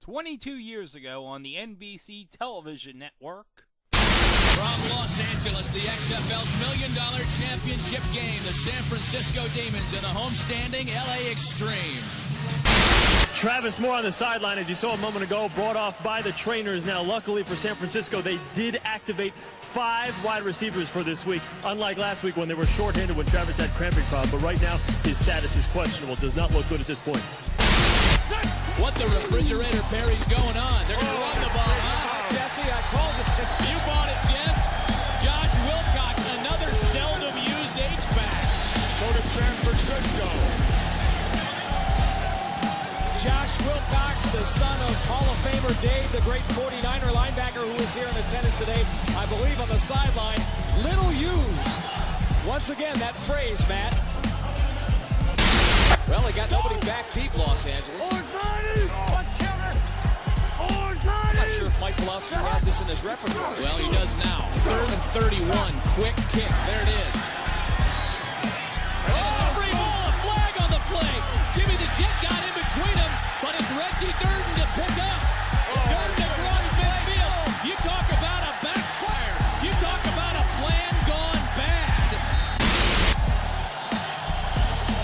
22 years ago on the NBC television network. From Los Angeles, the XFL's $1 million championship game, the San Francisco Demons and the homestanding LA Extreme. Travis Moore on the sideline, as you saw a moment ago, brought off by the trainers. Now, luckily for San Francisco, they did activate 5 wide receivers for this week, unlike last week when they were shorthanded when Travis had cramping problem. But right now, his status is questionable. Does not look good at this point. What the refrigerator Perry's going on? They're going to run the ball, huh? Jesse, I told you. You bought it, Jess. Josh Wilcox, another seldom used H-back. So did San Francisco. Josh Wilcox, the son of Hall of Famer Dave, the great 49er linebacker who is here in attendance today, I believe on the sideline. Little used. Once again, that phrase, Matt. Well, they got nobody back deep, Los Angeles. I'm not sure if Mike Pulowski has this in his repertoire. Well, he does now. 3rd and 31. Quick kick. There it is. And it's a free ball, a flag on the play. Jimmy the Jet got in between them, but it's Reggie Durden to pick up. Durden across midfield. You talk about a backfire. You talk about a plan gone bad.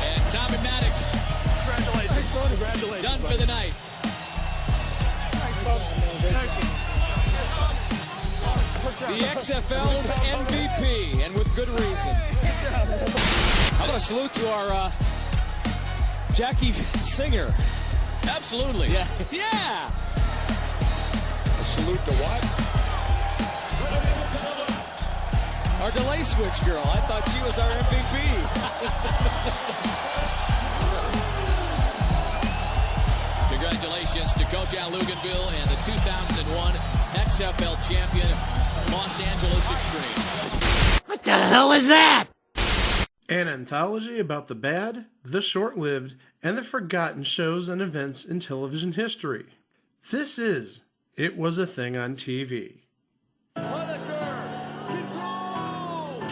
And Tommy Maddox. Congratulations. Done for the night. The XFL's MVP, and with good reason. I'm going to salute to our Jackie Singer. Absolutely. Yeah. Yeah. A salute to what? Our delay switch girl. I thought she was our MVP. Congratulations to Coach Al Luganville and the 2001 XFL champion, Los Angeles Extreme. What the hell is that? An anthology about the bad, the short-lived, and the forgotten shows and events in television history. This is It Was a Thing on TV. Punisher! Control!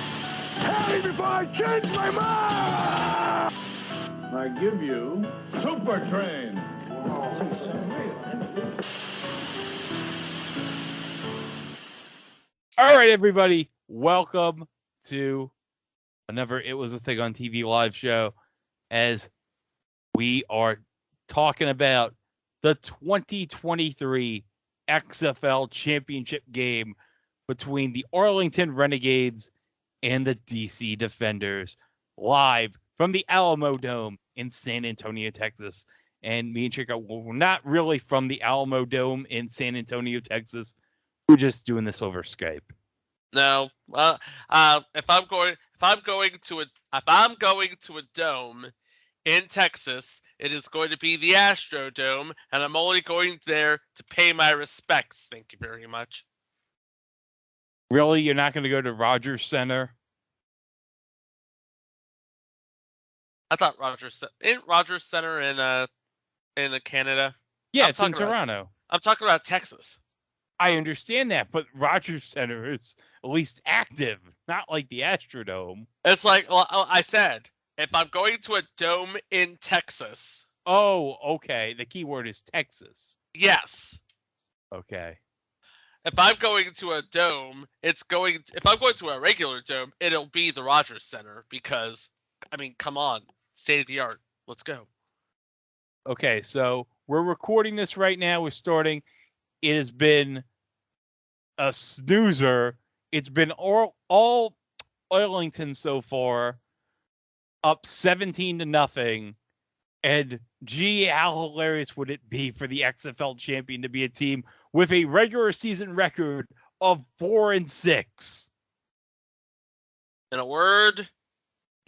Tell me before I change my mind! I give you Super Train. All right, everybody, welcome to another It Was a Thing on TV live show, as we are talking about the 2023 XFL championship game between the Arlington Renegades and the DC Defenders, live from the Alamodome in San Antonio, Texas. And me and Chico, we're not really from the Alamodome in San Antonio, Texas. We're just doing this over Skype. No, if I'm going to a dome in Texas, it is going to be the Astrodome, and I'm only going there to pay my respects. Thank you very much. Really, you're not going to go to Rogers Center? I thought Rogers Center in Canada. Yeah, it's in Toronto. I'm talking about Texas. I understand that, but Rogers Center is at least active, not like the Astrodome. It's like, well, I said, if I'm going to a dome in Texas. Oh, okay. The key word is Texas. Yes. Okay. If I'm going to a dome, if I'm going to a regular dome, it'll be the Rogers Center because, I mean, come on, state of the art. Let's go. Okay, so we're recording this right now. We're starting. It has been a snoozer. It's been all Arlington so far, up 17-0. And gee, how hilarious would it be for the XFL champion to be a team with a regular season record of 4-6? In a word,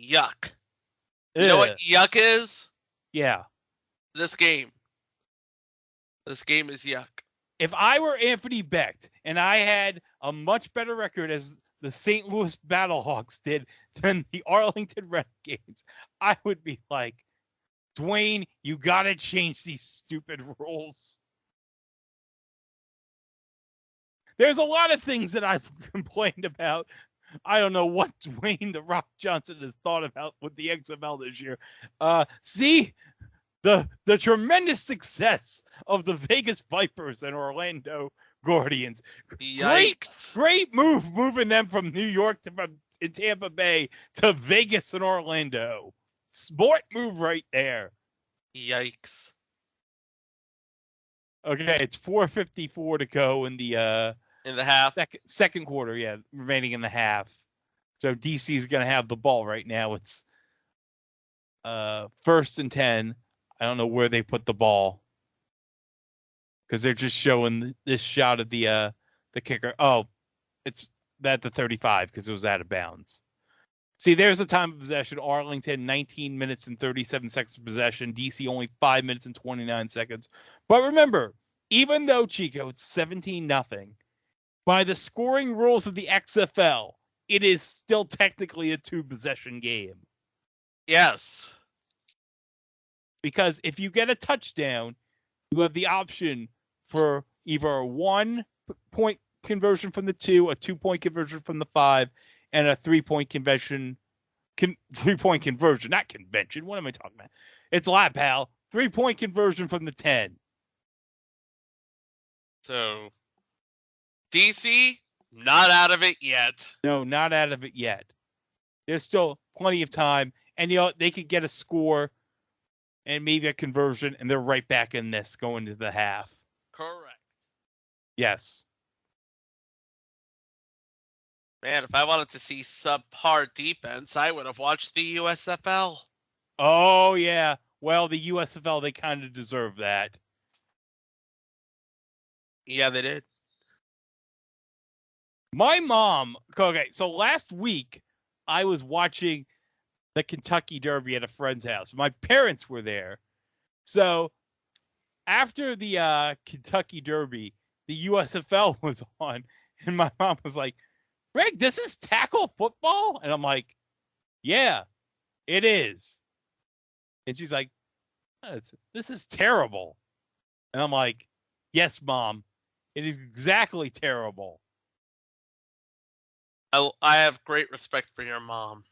yuck. You know what yuck is? Yeah. This game. This game is yuck. If I were Anthony Becht and I had a much better record as the St. Louis Battlehawks did than the Arlington Renegades, I would be like, Dwayne, you got to change these stupid rules. There's a lot of things that I've complained about. I don't know what Dwayne The Rock Johnson has thought about with the XFL this year. See, the tremendous success of the Vegas Vipers and Orlando Guardians. Yikes. Great move moving them from New York in Tampa Bay to Vegas and Orlando. Sport move right there. Yikes. Okay, it's 4:54 to go in the half. Second quarter, yeah, remaining in the half. So DC is going to have the ball right now. It's 1st and 10. I don't know where they put the ball because they're just showing this shot of the kicker. Oh, it's at the 35 because it was out of bounds. See, there's the time of possession. Arlington, 19 minutes and 37 seconds of possession. DC, only 5 minutes and 29 seconds. But remember, even though, Chico, it's 17-0, by the scoring rules of the XFL, it is still technically a 2-possession game. Yes. Because if you get a touchdown, you have the option for either a 1-point conversion from the 2, a 2-point conversion from the 5, and a 3-point conversion. 3-point conversion, not convention. What am I talking about? It's lap, pal. 3-point conversion from the 10. So, DC, not out of it yet. No, not out of it yet. There's still plenty of time. And, they could get a score and maybe a conversion, and they're right back in this going to the half. Correct. Yes. Man, if I wanted to see subpar defense, I would have watched the USFL. Oh, yeah. Well, the USFL, they kind of deserve that. Yeah, they did. My mom, okay, so last week I was watching the Kentucky Derby at a friend's house. My parents were there. So after the Kentucky Derby, the USFL was on, and my mom was like, Greg, this is tackle football? And I'm like, yeah, it is. And she's like, this is terrible. And I'm like, yes, Mom, it is exactly terrible. I have great respect for your mom.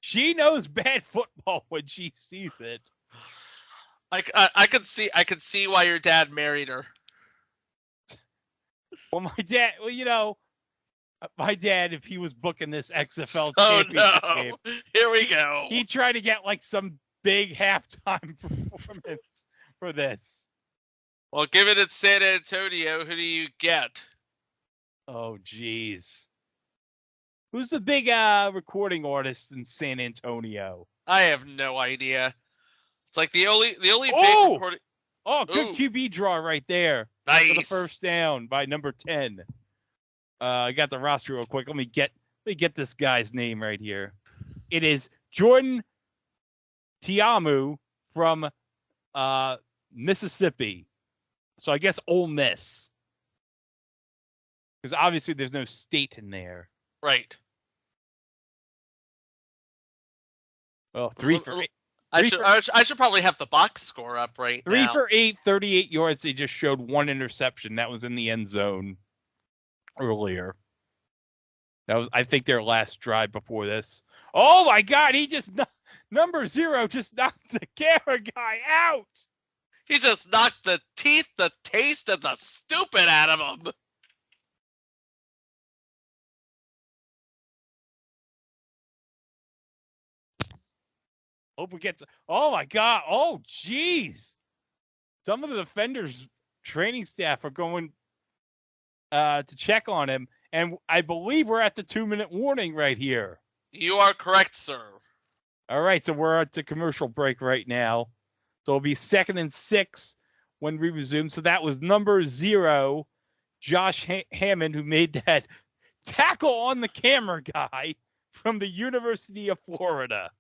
She knows bad football when she sees it. I could see why your dad married her. Well, my dad, if he was booking this XFL championship game, here we go. He'd try to get like some big halftime performance for this. Well, given it's San Antonio, who do you get? Oh, geez. Who's the big recording artist in San Antonio? I have no idea. It's like the only big recording. Oh, good QB draw right there. Nice. For the first down by number 10. I got the roster real quick. Let me get this guy's name right here. It is Jordan Tiamu from Mississippi. So I guess Ole Miss. Because obviously there's no state in there. Right. Well, 3 for 8. I should probably have the box score up right 3 now. 3 for 8, 38 yards. They just showed one interception. That was in the end zone earlier. That was, I think, their last drive before this. Oh my God! Number 0 just knocked the camera guy out. He just knocked the teeth, the taste, and the stupid out of him. Hope it gets. Oh my God! Oh jeez! Some of the defenders' training staff are going to check on him, and I believe we're at the 2-minute warning right here. You are correct, sir. All right, so we're at the commercial break right now. So it'll be 2nd and 6 when we resume. So that was number 0, Josh Hammond, who made that tackle on the camera guy from the University of Florida.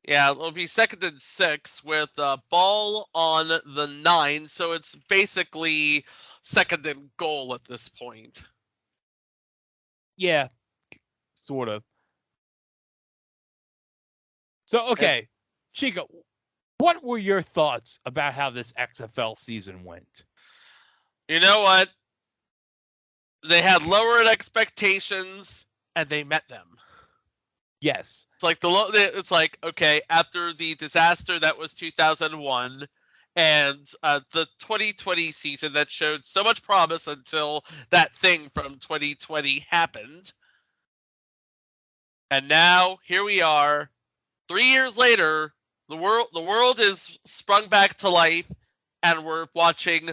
Yeah, it'll be 2nd and 6 with a ball on the 9, so it's basically 2nd and goal at this point. Yeah, sort of. So, okay, Chico, what were your thoughts about how this XFL season went? You know what? They had lowered expectations, and they met them. Yes. It's like okay, after the disaster that was 2001 and the 2020 season that showed so much promise until that thing from 2020 happened. And now here we are, 3 years later, the world is sprung back to life, and we're watching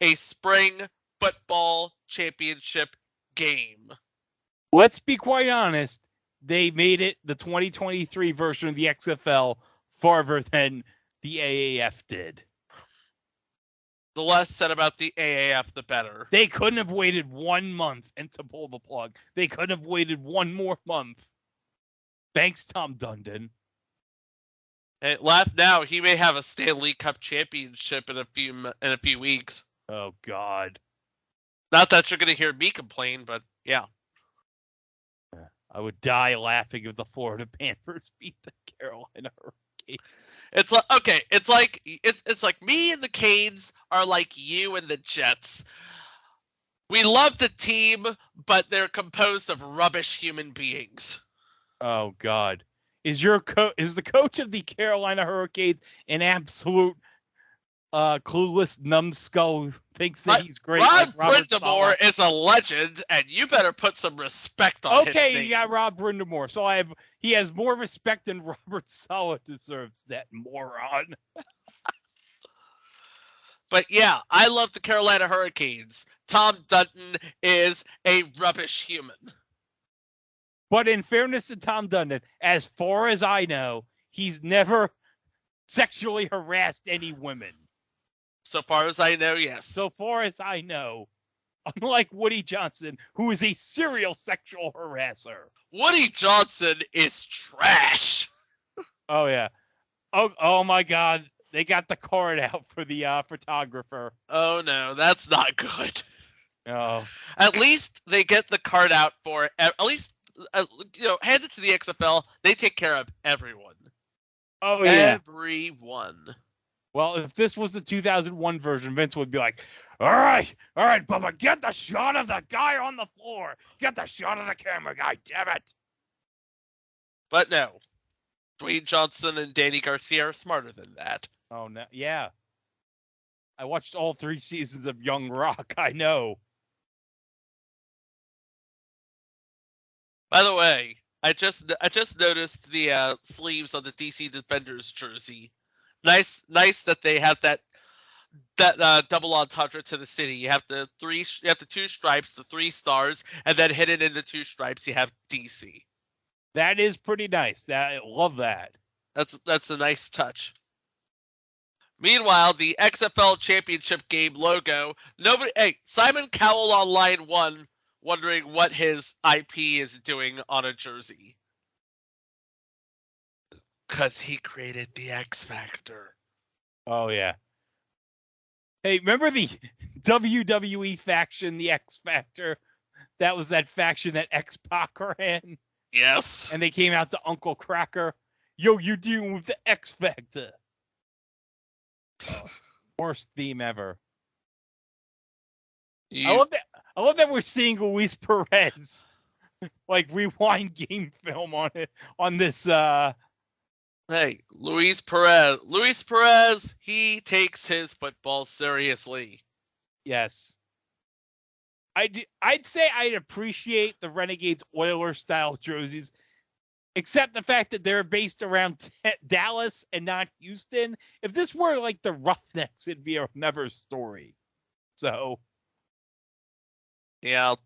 a spring football championship game. Let's be quite honest. They made it, the 2023 version of the XFL, farther than the AAF did. The less said about the AAF, the better. They couldn't have waited 1 month and to pull the plug. They couldn't have waited one more month. Thanks, Tom Dundon. Hey, laugh now. He may have a Stanley Cup championship in a few weeks. Oh God. Not that you're going to hear me complain, but yeah. I would die laughing if the Florida Panthers beat the Carolina Hurricanes. It's like okay, it's like me and the Canes are like you and the Jets. We love the team, but they're composed of rubbish human beings. Oh God. Is the coach of the Carolina Hurricanes an absolute clueless numbskull who thinks that he's great? Rob like Brind'Amour is a legend, and you better put some respect on his name. Okay, you got Rob Brind'Amour. So he has more respect than Robert Saleh deserves, that moron. But yeah, I love the Carolina Hurricanes. Tom Dundon is a rubbish human. But in fairness to Tom Dundon, as far as I know, he's never sexually harassed any women. So far as I know, yes. So far as I know, unlike Woody Johnson, who is a serial sexual harasser. Woody Johnson is trash. Oh, yeah. Oh my God. They got the card out for the photographer. Oh, no. That's not good. Oh. At least they get the card out for... At least, hand it to the XFL. They take care of everyone. Oh, yeah. Everyone. Well, if this was the 2001 version, Vince would be like, all right, Bubba, get the shot of the guy on the floor. Get the shot of the camera guy, damn it. But no. Dwayne Johnson and Danny Garcia are smarter than that. Oh, no. Yeah. I watched all 3 seasons of Young Rock. I know. By the way, I just noticed the sleeves on the DC Defenders jersey. Nice that they have that double entendre to the city. You have the 2 stripes, the 3 stars, and then hidden in the 2 stripes you have DC. That is pretty nice. I love that. That's a nice touch. Meanwhile, the XFL Championship game logo. Simon Cowell on line 1, wondering what his IP is doing on a jersey. 'Cause he created the X Factor. Oh, yeah. Hey, remember the WWE faction, the X Factor? That was that faction that X-Pac ran? Yes. And they came out to Uncle Cracker. Yo, you're dealing with the X Factor. Oh, worst theme ever. I love that we're seeing Luis Perez like rewind game film on this Hey, Luis Perez, he takes his football seriously. Yes. I'd say I'd appreciate the Renegades Oilers style jerseys, except the fact that they're based around Dallas and not Houston. If this were like the Roughnecks, it'd be another story. So, yeah.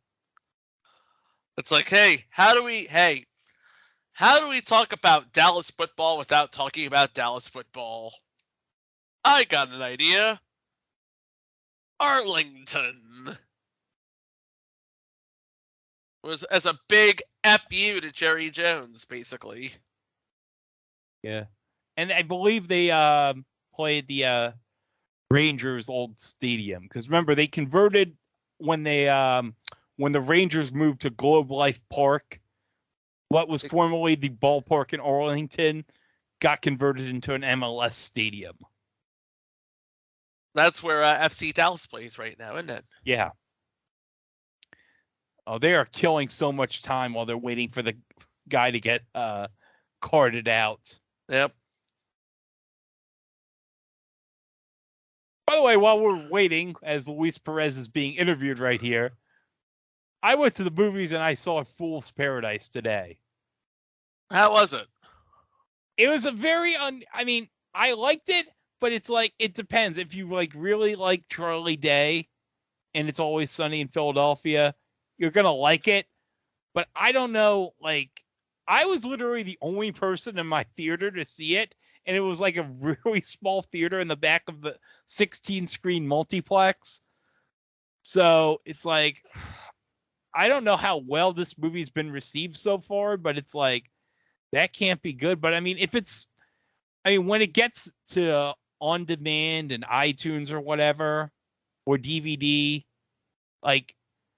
It's like, how do we talk about Dallas football without talking about Dallas football? I got an idea. Arlington was as a big FU to Jerry Jones, basically. yeah. And I believe they played the Rangers' old stadium, because remember they converted when the Rangers moved to Globe Life Park. What was formerly the ballpark in Arlington got converted into an MLS stadium. That's where FC Dallas plays right now, isn't it? Yeah. Oh, they are killing so much time while they're waiting for the guy to get carted out. Yep. By the way, while we're waiting, as Luis Perez is being interviewed right here, I went to the movies and I saw Fool's Paradise today. How was it? It was a very I mean, I liked it, but it's like it depends. If you like really like Charlie Day and It's Always Sunny in Philadelphia, you're gonna like it. But I don't know, like I was literally the only person in my theater to see it, and it was like a really small theater in the back of the 16-screen multiplex. So it's like I don't know how well this movie's been received so far, but it's like that can't be good. But I mean, when it gets to on demand and iTunes or whatever, or DVD, like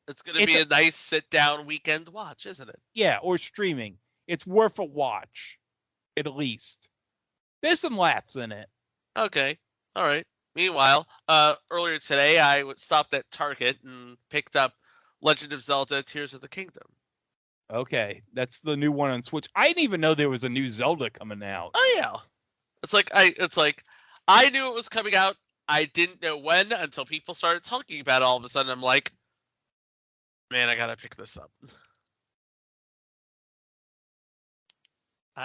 it's going to be a nice sit down weekend watch, isn't it? Yeah, or streaming. It's worth a watch, at least. There's some laughs in it. Okay, all right. Meanwhile, earlier today I stopped at Target and picked up Legend of Zelda: Tears of the Kingdom. Okay, that's the new one on Switch. I didn't even know there was a new Zelda coming out. Oh yeah, it's like I knew it was coming out. I didn't know when until people started talking about it. All of a sudden, I'm like, man, I gotta pick this up.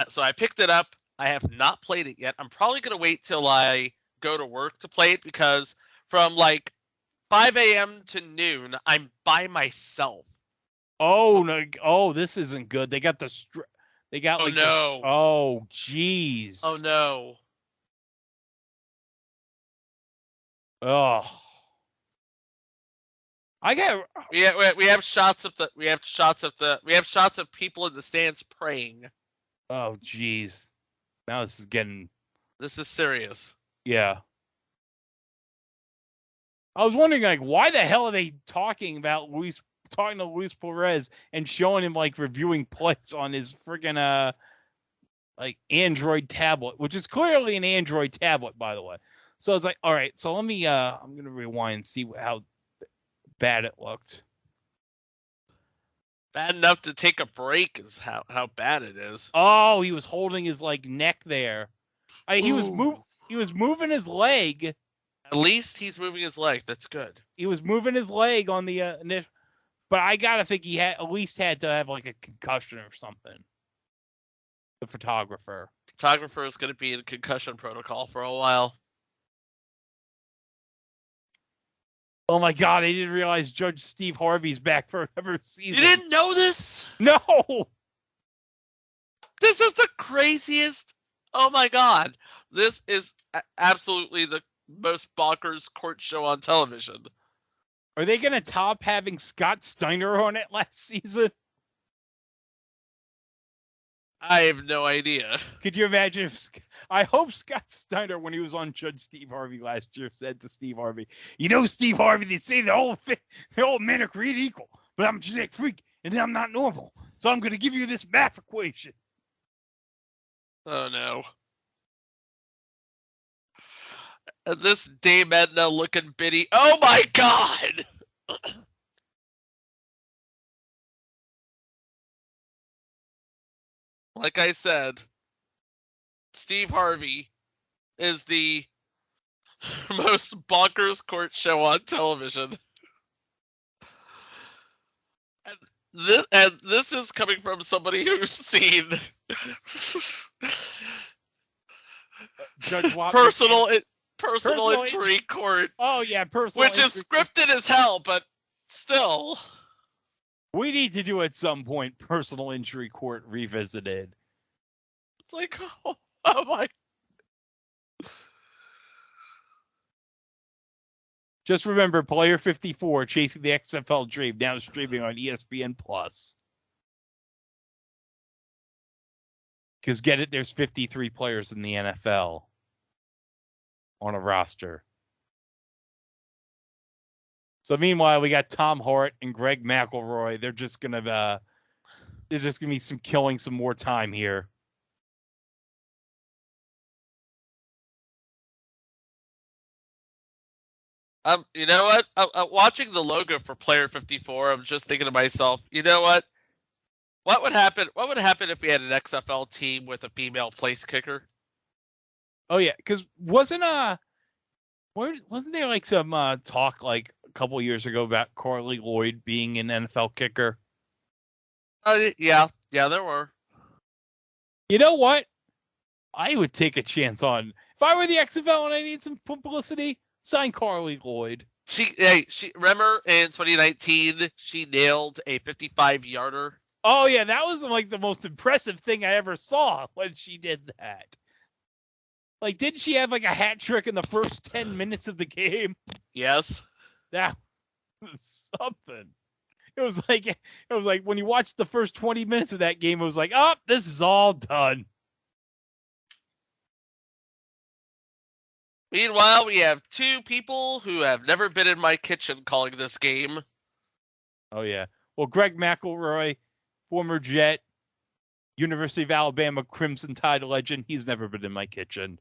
So I picked it up. I have not played it yet. I'm probably gonna wait till I go to work to play it because from like 5 a.m. to noon, I'm by myself. Oh no! Oh, this isn't good. They got they got like no! Oh jeez! Oh no! Oh, I got. We have shots of people in the stands praying. Oh jeez! Now this is getting. This is serious. Yeah. I was wondering, like, why the hell are they talking to Luis Perez and showing him like reviewing plays on his freaking like Android tablet, which is clearly an Android tablet, by the way. So it's like, all right, so let me I'm gonna rewind and see how bad it looked. Bad enough to take a break is how bad it is. Oh, he was holding his like neck there. He was moving his leg. At least he's moving his leg. That's good. He was moving his leg on the but I gotta think he had at least had to have like a concussion or something. The photographer. Photographer is going to be in concussion protocol for a while. Oh my God! I didn't realize Judge Steve Harvey's back for another season. You didn't know this? No. This is the craziest. Oh my God! This is absolutely the most bonkers court show on television. Are they going to top having Scott Steiner on it last season? I have no idea. Could you imagine if... I hope Scott Steiner, when he was on Judge Steve Harvey last year, said to Steve Harvey, you know, Steve Harvey, they say the whole men are created equal, but I'm a genetic freak, and I'm not normal. So I'm going to give you this math equation. Oh, no. And this Dame Edna looking bitty. Oh, my God! Like I said, Steve Harvey is the most bonkers court show on television. And this is coming from somebody who's seen Judge personal injury court. Oh yeah, personal which is scripted as hell, but still. We need to do at some point personal injury court revisited. It's like, oh my. Just remember, Player 54, Chasing the XFL Dream, now streaming on ESPN Plus. Because get it, there's 53 players in the NFL on a roster. So meanwhile, we got Tom Hart and Greg McElroy. They're just gonna be killing some more time here. You know what? Watching the logo for Player 54, I'm just thinking to myself, you know what? What would happen? What would happen if we had an XFL team with a female place kicker? Oh yeah, because wasn't there like some talk like a couple years ago about Carly Lloyd being an NFL kicker? Yeah, there were. You know what? I would take a chance on if I were the XFL and I need some publicity. Sign Carly Lloyd. She remember in 2019 she nailed a 55-yarder. Oh yeah, that was like the most impressive thing I ever saw when she did that. Like, didn't she have like a hat trick in the first 10 minutes of the game? Yes. That was something. It was like when you watched the first 20 minutes of that game, it was like, oh, this is all done. Meanwhile, we have two people who have never been in my kitchen calling this game. Oh yeah. Well, Greg McElroy, former Jet, University of Alabama Crimson Tide legend, he's never been in my kitchen.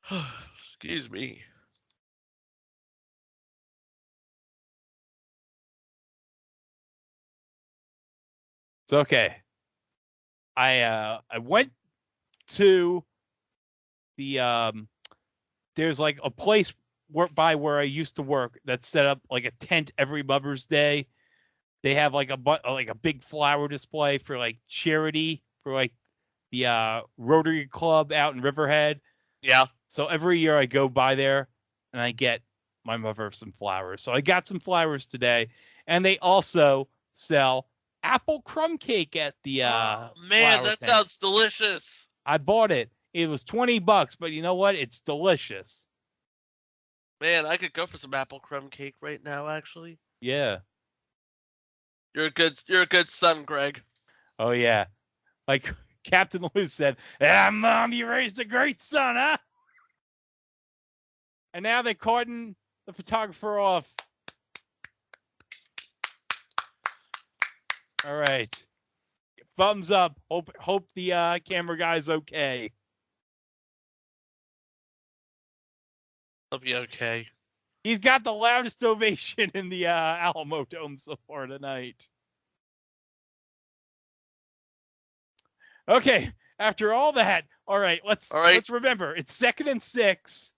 Excuse me. It's okay. I went to the there's like a place where I used to work that's set up like a tent every Mother's Day. They have like a big flower display for like charity for like the Rotary Club out in Riverhead. Yeah. So every year I go by there and I get my mother some flowers. So I got some flowers today, and they also sell apple crumb cake at the oh, man, that tent. Sounds delicious. I bought it. It was $20, but you know what? It's delicious. Man, I could go for some apple crumb cake right now, actually. Yeah. You're a good son, Greg. Oh yeah. Like Captain Lou said, Mom, you raised a great son, huh? And now they're carting the photographer off. All right. Thumbs up. Hope the camera guy's okay. He'll be okay. He's got the loudest ovation in the Alamodome so far tonight. Okay, after all that, all right, let's remember it's 2nd and 6.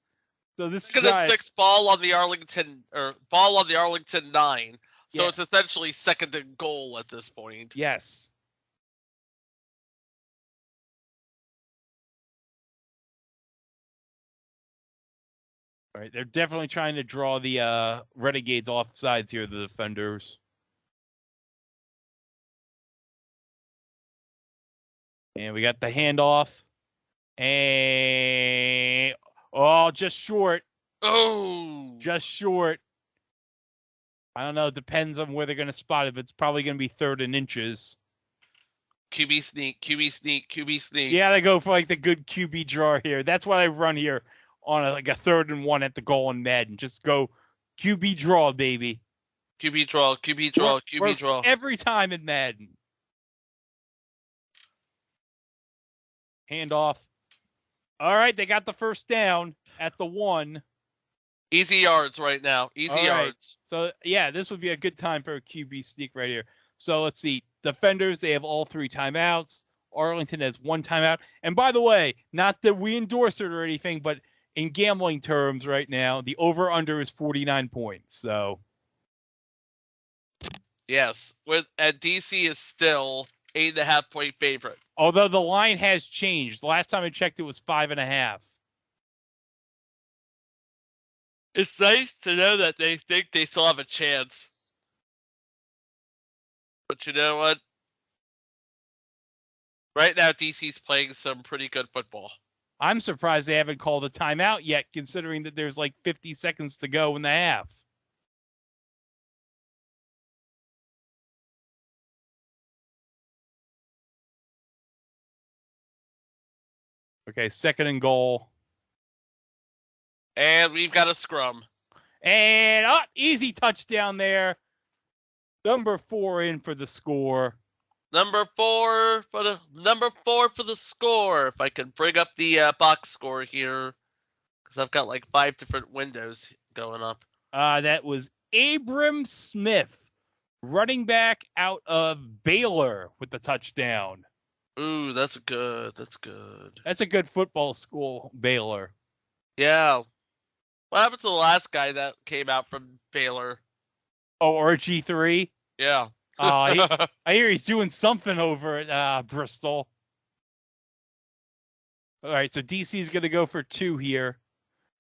So this 2nd and 6 ball on the Arlington 9. So yes. It's essentially 2nd and goal at this point. Yes. All right, they're definitely trying to draw the Renegades off sides here, the defenders. And we got the handoff. And just short. Oh, just short. I don't know. It depends on where they're going to spot it, but it's probably going to be 3rd and inches. QB sneak. Yeah, they go for like the good QB draw here. That's what I run here on a 3rd and 1 at the goal in Madden. Just go QB draw, baby. QB draw. Every time in Madden. Handoff. All right, they got the first down at the 1. Easy yards right now. Easy yards. So, yeah, this would be a good time for a QB sneak right here. So, let's see. Defenders, they have all 3 timeouts. Arlington has 1 timeout. And by the way, not that we endorse it or anything, but in gambling terms right now, the over-under is 49 points. So, yes. And DC is still 8.5-point favorite. Although the line has changed. The last time I checked, it was 5.5. It's nice to know that they think they still have a chance. But you know what? Right now, DC's playing some pretty good football. I'm surprised they haven't called a timeout yet, considering that there's like 50 seconds to go in the half. Okay, 2nd and goal. And we've got a scrum. And easy touchdown there. Number 4 in for the score. Number 4 for the score. If I can bring up the box score here, Because I've got like 5 different windows going up. That was Abram Smith, running back out of Baylor with the touchdown. Ooh, that's good. That's good. That's a good football school, Baylor. Yeah. What happened to the last guy that came out from Baylor? Oh, RG3? Yeah. I hear he's doing something over at Bristol. All right, so DC's going to go for 2 here.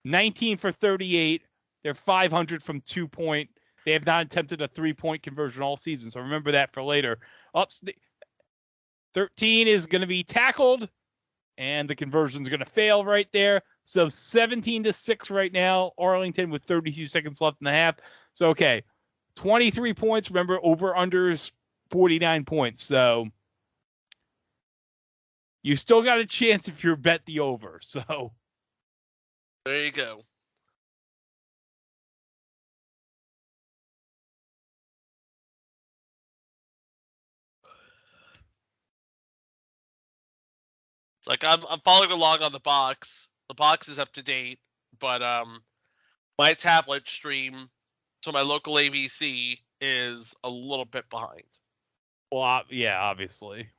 19 for 38. They're 500 from 2-point. They have not attempted a 3-point conversion all season, so remember that for later. 13 is going to be tackled, and the conversion's going to fail right there. So 17-6 right now. Arlington with 32 seconds left in the half. So, okay, 23 points. Remember, over-under is 49 points. So you still got a chance if you bet the over. So there you go. It's like I'm following along on the box. The box is up to date, but my tablet stream to my local ABC is a little bit behind. Well, yeah, obviously.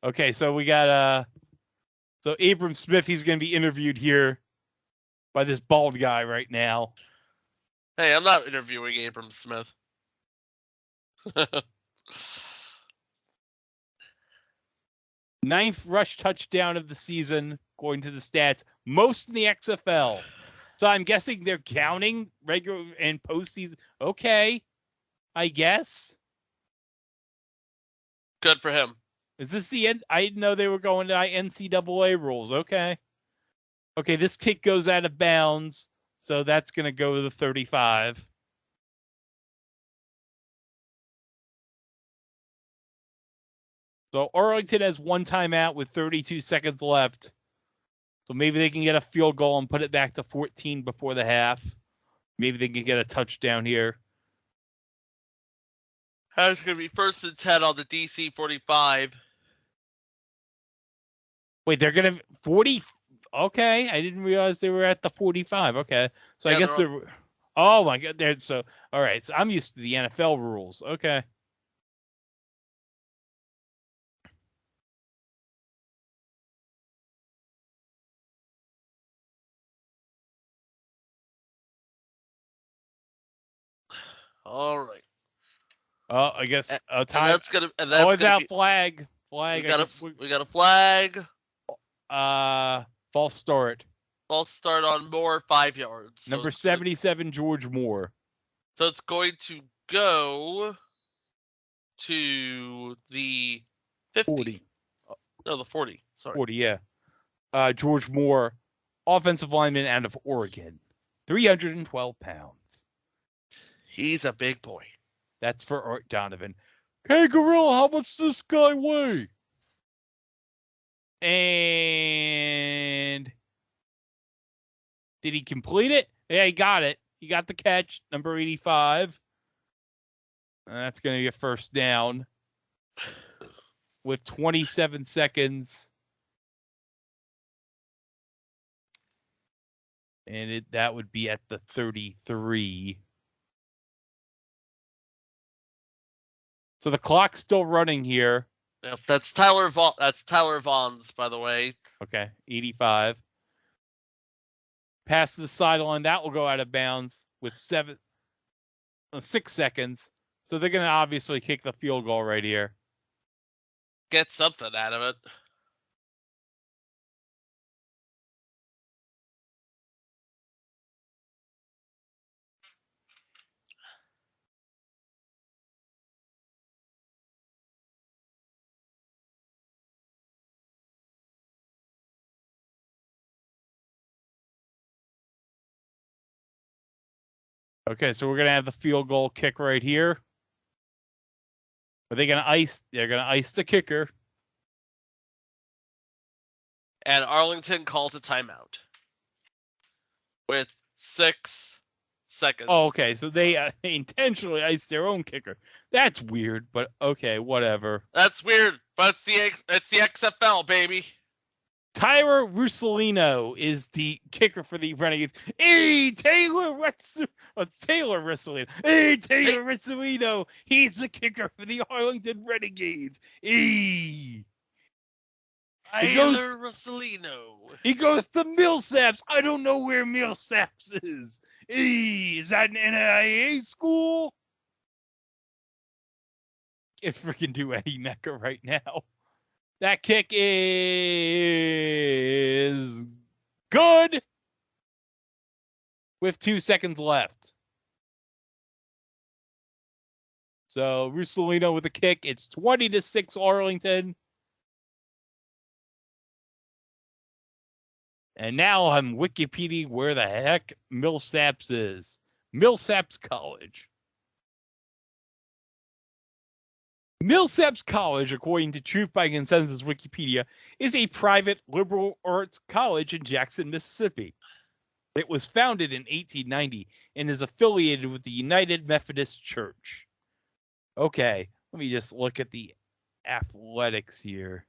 Okay, so we got so Abram Smith, he's going to be interviewed here by this bald guy right now. Hey, I'm not interviewing Abram Smith. 9th rush touchdown of the season, according to the stats. Most in the XFL. So I'm guessing they're counting regular and postseason. Okay, I guess. Good for him. Is this the end? I didn't know they were going to NCAA rules. Okay. Okay, this kick goes out of bounds, so that's going to go to the 35. So Arlington has 1 timeout with 32 seconds left. So maybe they can get a field goal and put it back to 14 before the half. Maybe they can get a touchdown here. It's going to be 1st and 10 on the DC 45. Wait, they're going to 40. Okay, I didn't realize they were at the 45. Okay, so yeah, I guess they're. Oh my God, so all right. So I'm used to the NFL rules. Okay. All right. Oh, I guess time. And that's gonna. And that's without flag. Flag. We got a flag. False start. False start on Moore, 5 yards. Number 77, George Moore. So it's going to go to the 50. 40. No, the 40. Sorry. 40, yeah. George Moore, offensive lineman out of Oregon. 312 pounds. He's a big boy. That's for Art Donovan. Hey, Gorilla, how much does this guy weigh? And did he complete it? Yeah, he got it. He got the catch, number 85. That's going to be a first down with 27 seconds. And that would be at the 33. So the clock's still running here. Yep, that's Tyler Vaughn. That's Tyler Vaughn's, by the way. Okay, 85. Pass to the sideline. That will go out of bounds with 6 seconds. So they're going to obviously kick the field goal right here. Get something out of it. Okay, so we're going to have the field goal kick right here. Are they going to ice? They're going to ice the kicker. And Arlington calls a timeout with 6 seconds. Oh, okay. So they intentionally iced their own kicker. That's weird, but okay, whatever. That's weird, but it's the XFL, baby. Tyler Russolino is the kicker for the Renegades. Hey, Taylor Russolino. Hey, Taylor Russolino. He's the kicker for the Arlington Renegades. Hey. Tyler Russolino. He goes to Millsaps. I don't know where Millsaps is. Hey, is that an NIA school? Can't freaking do Eddie Mecca right now. That kick is good with 2 seconds left. So Russolino with a kick. It's 20-6 Arlington. And now I'm Wikipedia where the heck Millsaps is. Millsaps College. Millsaps College, according to Truth by Consensus Wikipedia, is a private liberal arts college in Jackson, Mississippi. It was founded in 1890 and is affiliated with the United Methodist Church. Okay, let me just look at the athletics here.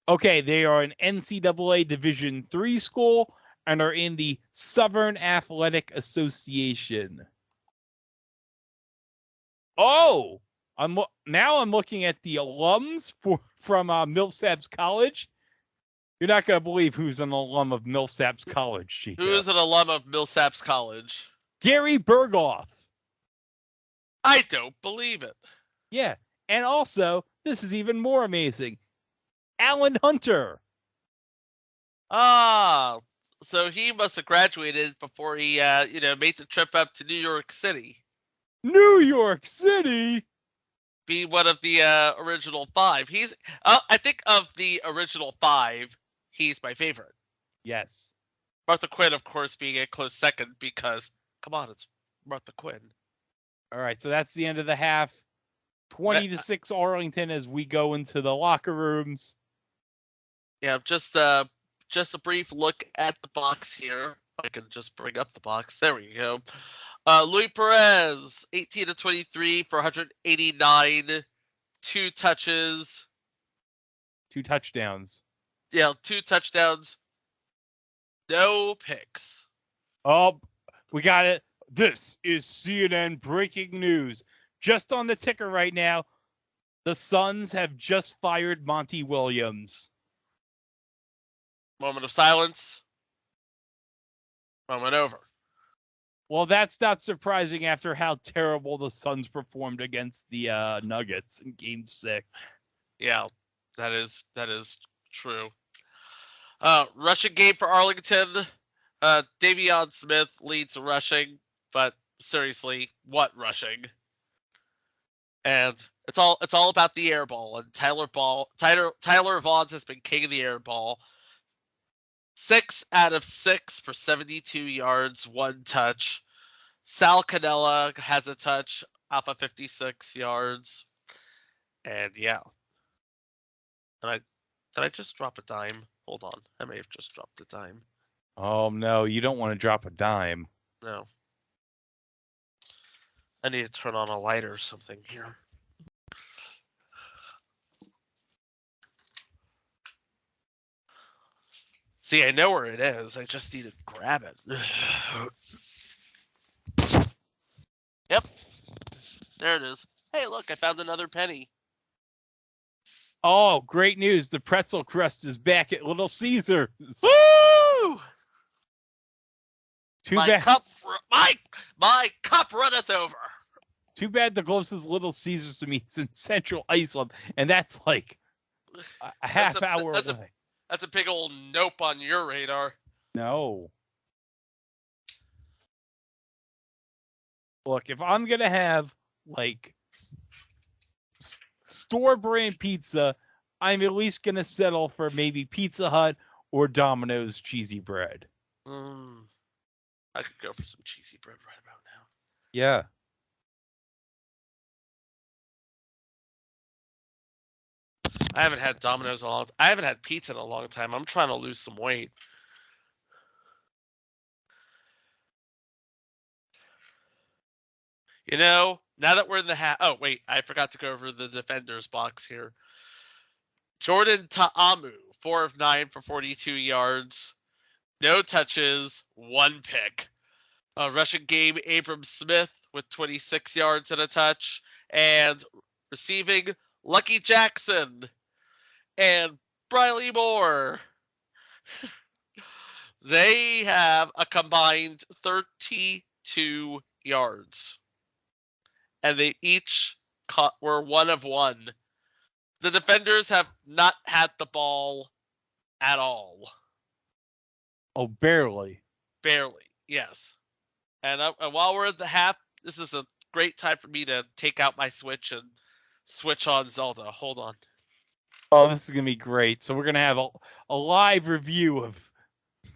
Okay, they are an NCAA Division III school and are in the Southern Athletic Association. Oh! I'm looking at the alums from Millsaps College. You're not going to believe who's an alum of Millsaps College, Chico. Who is an alum of Millsaps College? Gary Berghoff. I don't believe it. Yeah, and also, this is even more amazing. Alan Hunter. Ah, so he must have graduated before he, made the trip up to New York City. New York City? Be one of the original 5. He's, I think of the original 5, he's my favorite. Yes. Martha Quinn, of course, being a close second because, come on, it's Martha Quinn. All right, so that's the end of the half. 20-6 Arlington as we go into the locker rooms. Yeah, just a brief look at the box here. I can just bring up the box. There we go. Luis Perez, 18-23 for 189, 2 touches. 2 touchdowns. Yeah, 2 touchdowns. No picks. Oh, we got it. This is CNN breaking news. Just on the ticker right now, the Suns have just fired Monty Williams. Moment of silence. Moment over. Well, that's not surprising after how terrible the Suns performed against the Nuggets in Game 6. Yeah, that is true. Rushing game for Arlington. Davion Smith leads the rushing, but seriously, what rushing? And it's all about the air ball. And Tyler Vaughns has been king of the air ball. 6 out of 6 for 72 yards, 1 touch. Sal Cannella has a touch off of 56 yards. And yeah. Did I just drop a dime? Hold on. I may have just dropped a dime. Oh, no, you don't want to drop a dime. No. I need to turn on a light or something here. See, I know where it is. I just need to grab it. Yep. There it is. Hey, look, I found another penny. Oh, great news. The pretzel crust is back at Little Caesars. Woo! Too my bad. My cup runneth over. Too bad the closest Little Caesars to me is in Central Iceland, and that's like a half hour away. That's a big old nope on your radar. No. Look, if I'm going to have, like, store brand pizza, I'm at least going to settle for maybe Pizza Hut or Domino's cheesy bread. I could go for some cheesy bread right about now. Yeah. I haven't had Domino's in a long time. I haven't had pizza in a long time. I'm trying to lose some weight. You know, now that we're in the half. Oh, wait. I forgot to go over the defenders box here. Jordan Ta'amu, 4 of 9 for 42 yards. No touches, 1 pick. Rushing game, Abram Smith with 26 yards and a touch. And receiving, Lucky Jackson and Briley Moore. They have a combined 32 yards. And they each were 1 of 1. The defenders have not had the ball at all. Oh, barely. Barely, yes. And while we're at the half, this is a great time for me to take out my Switch and switch on Zelda. Hold on. Oh, this is going to be great. So we're going to have a live review of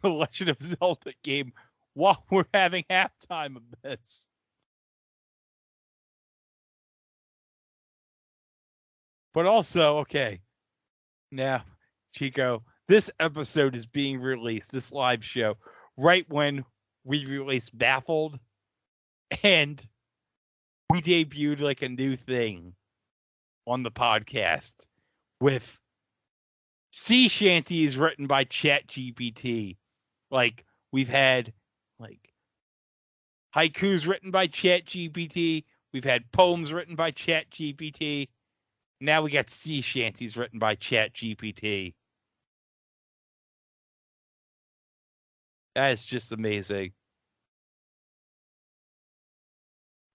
the Legend of Zelda game while we're having halftime of this. But also, okay, now, Chico, this episode is being released, this live show, right when we released Baffled, and we debuted like a new thing on the podcast with sea shanties written by ChatGPT. Like, we've had, like, haikus written by ChatGPT, we've had poems written by ChatGPT. Now we got sea shanties written by ChatGPT. That is just amazing.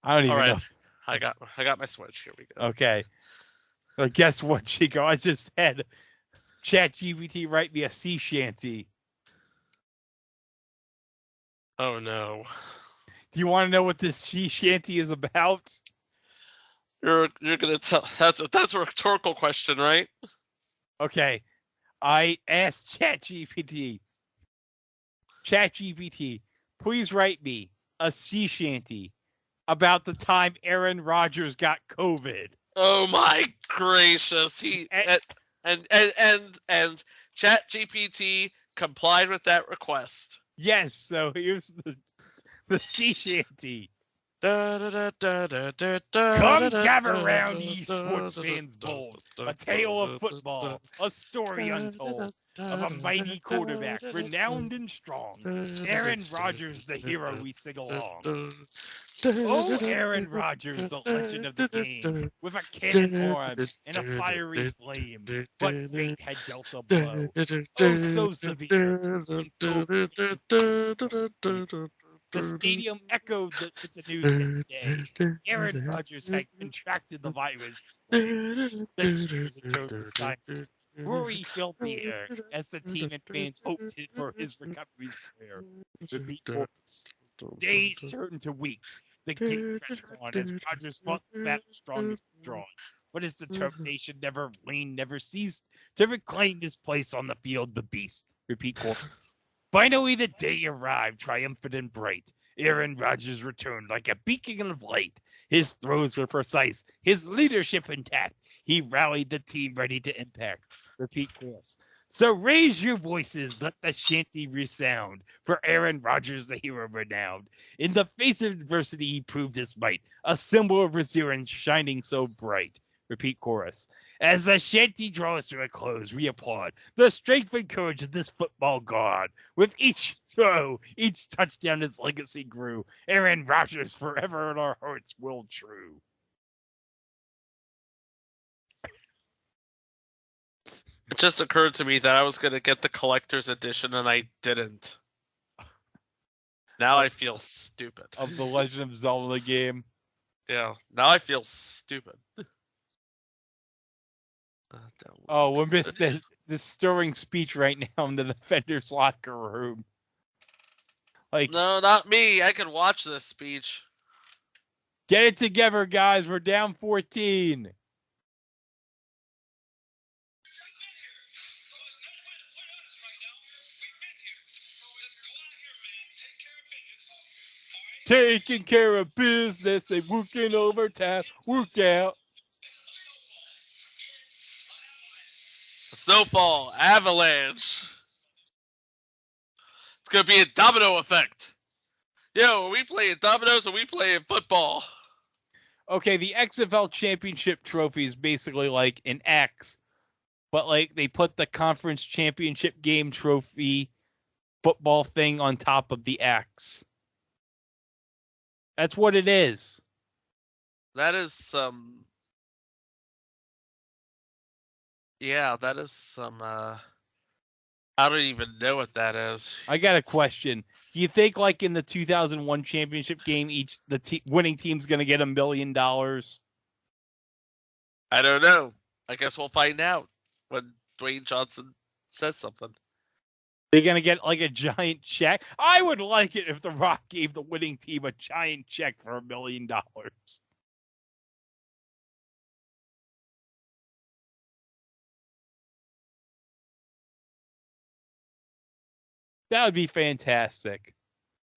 I don't even know. I got my Switch. Here we go. Okay. Well, guess what, Chico? I just had ChatGPT write me a sea shanty. Oh no. Do you want to know what this sea shanty is about? You're gonna tell that's a rhetorical question, right? Okay. I asked ChatGPT, please write me a sea shanty about the time Aaron Rodgers got COVID. Oh my gracious! And ChatGPT complied with that request. Yes, so here's the sea shanty. Come gather round, ye sports fans bold. A tale of football, a story untold of a mighty quarterback, renowned and strong. Aaron Rodgers, the hero we sing along. Oh, Aaron Rodgers, the legend of the game, with a cannon arm and a fiery flame, but fate had dealt a blow. Oh, so severe. The stadium echoed with the news that day. Aaron Rodgers had contracted the virus. Worry filled the air as the team and fans hoped for his recovery's prayer. Repeat words. Days turned to weeks. The game pressed on as Rodgers fought the battle strong and strong. But his determination never waned, never ceased to reclaim his place on the field, the beast. Repeat chorus. Finally, the day arrived, triumphant and bright. Aaron Rodgers returned like a beacon of light. His throws were precise, his leadership intact. He rallied the team ready to impact. Repeat chorus. So raise your voices, let the shanty resound. For Aaron Rodgers, the hero renowned. In the face of adversity, he proved his might. A symbol of resilience shining so bright. Repeat chorus. As the shanty draws to a close, we applaud the strength and courage of this football god. With each throw, each touchdown, his legacy grew. Aaron Rodgers forever in our hearts will true. It just occurred to me that I was going to get the collector's edition and I didn't. Now I feel stupid. Of the Legend of Zelda game. Yeah, now I feel stupid. Oh, we'll miss this stirring speech right now in the defender's locker room. Like, no, not me. I can watch this speech. Get it together, guys. We're down 14. Taking care of business, they working overtime, worked out. Snowfall, avalanche. It's gonna be a domino effect. Yo, are we playing dominoes or are we playing football? Okay, the XFL championship trophy is basically like an X but like they put the conference championship game trophy football thing on top of the X. That's what it is. That is some. Yeah, that is some. I don't even know what that is. I got a question. Do you think, like in the 2001 championship game, the winning team's going to get $1 million? I don't know. I guess we'll find out when Dwayne Johnson says something. They're going to get like a giant check? I would like it if The Rock gave the winning team a giant check for $1 million. That would be fantastic.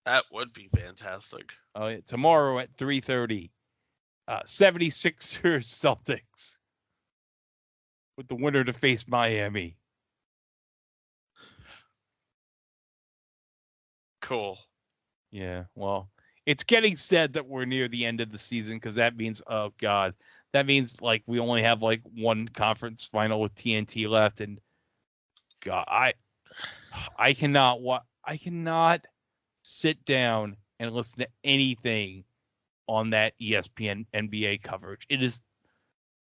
That would be fantastic. Oh, yeah. Tomorrow at 3:30, 76ers Celtics with the winner to face Miami. Cool. Yeah, well, it's getting said that we're near the end of the season because that means, oh God, that means like we only have like one conference final with TNT left, and God, I cannot sit down and listen to anything on that ESPN NBA coverage. It is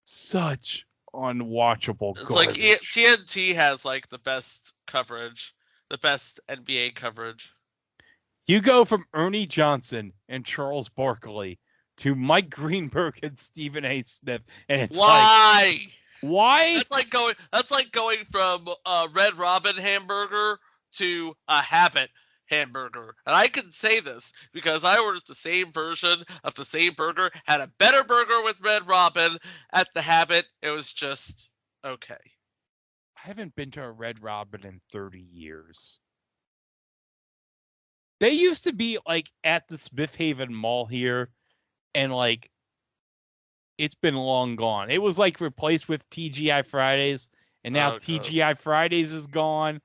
such unwatchable It's garbage. like TNT has like the best coverage, the best NBA coverage. You go from Ernie Johnson and Charles Barkley to Mike Greenberg and Stephen A. Smith, and it's Why? Why? That's like going from a Red Robin hamburger to a Habit hamburger. And I can say this because I ordered the same version of the same burger, had a better burger with Red Robin at the Habit. It was just okay. I haven't been to a Red Robin in 30 years. They used to be like at the Smith Haven Mall here, and like it's been long gone. It was like replaced with TGI Fridays, and now TGI Fridays is gone.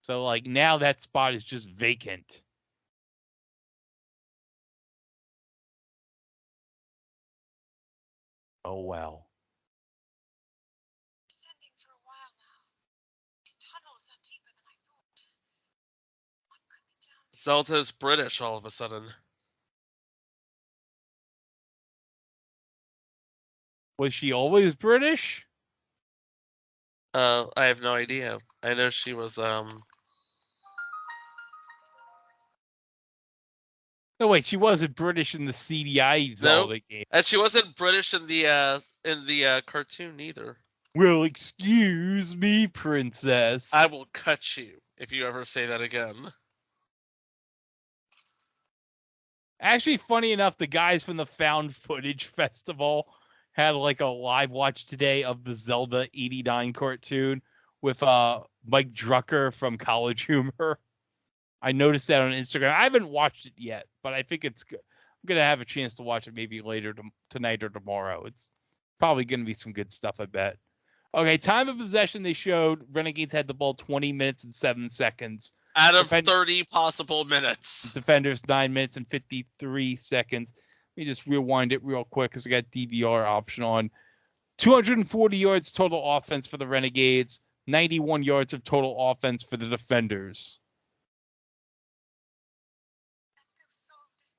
So like now that spot is just vacant. Oh well. For a while now. These tunnels are deeper than I thought. What could be down Zelda's British all of a sudden. Was she always British? I have no idea. I know she was No, wait, she wasn't British in the CDI Zelda game. And she wasn't British in the cartoon either. Well, excuse me, princess. I will cut you if you ever say that again. Actually, funny enough, the guys from the Found Footage Festival had like a live watch today of the Zelda 89 cartoon with Mike Drucker from College Humor. I noticed that on Instagram. I haven't watched it yet, but I think it's good. I'm going to have a chance to watch it maybe later tonight or tomorrow. It's probably going to be some good stuff, I bet. Okay, time of possession, they showed Renegades had the ball 20 minutes and 7 seconds. Out of 30 possible minutes. Defenders 9 minutes and 53 seconds. Let me just rewind it real quick because I got DVR option on. 240 yards total offense for the Renegades. 91 yards of total offense for the Defenders. Let's go solve this.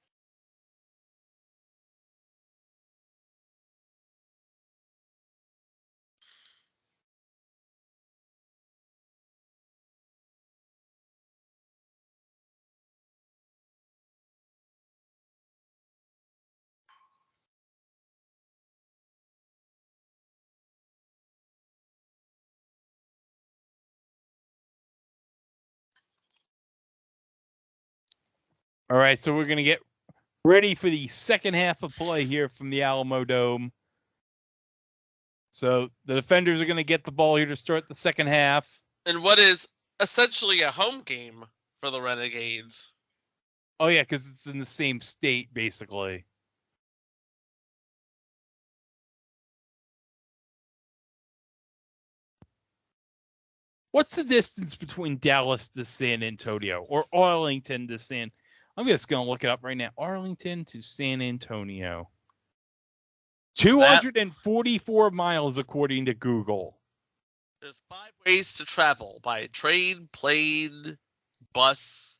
All right, so we're going to get ready for the second half of play here from the Alamodome. So the Defenders are going to get the ball here to start the second half. And what is essentially a home game for the Renegades. Oh, yeah, because it's in the same state, basically. What's the distance between Dallas to San Antonio or Arlington to San? I'm just going to look it up right now. Arlington to San Antonio. 244 miles according to Google. There's 5 ways to travel: by train, plane, bus,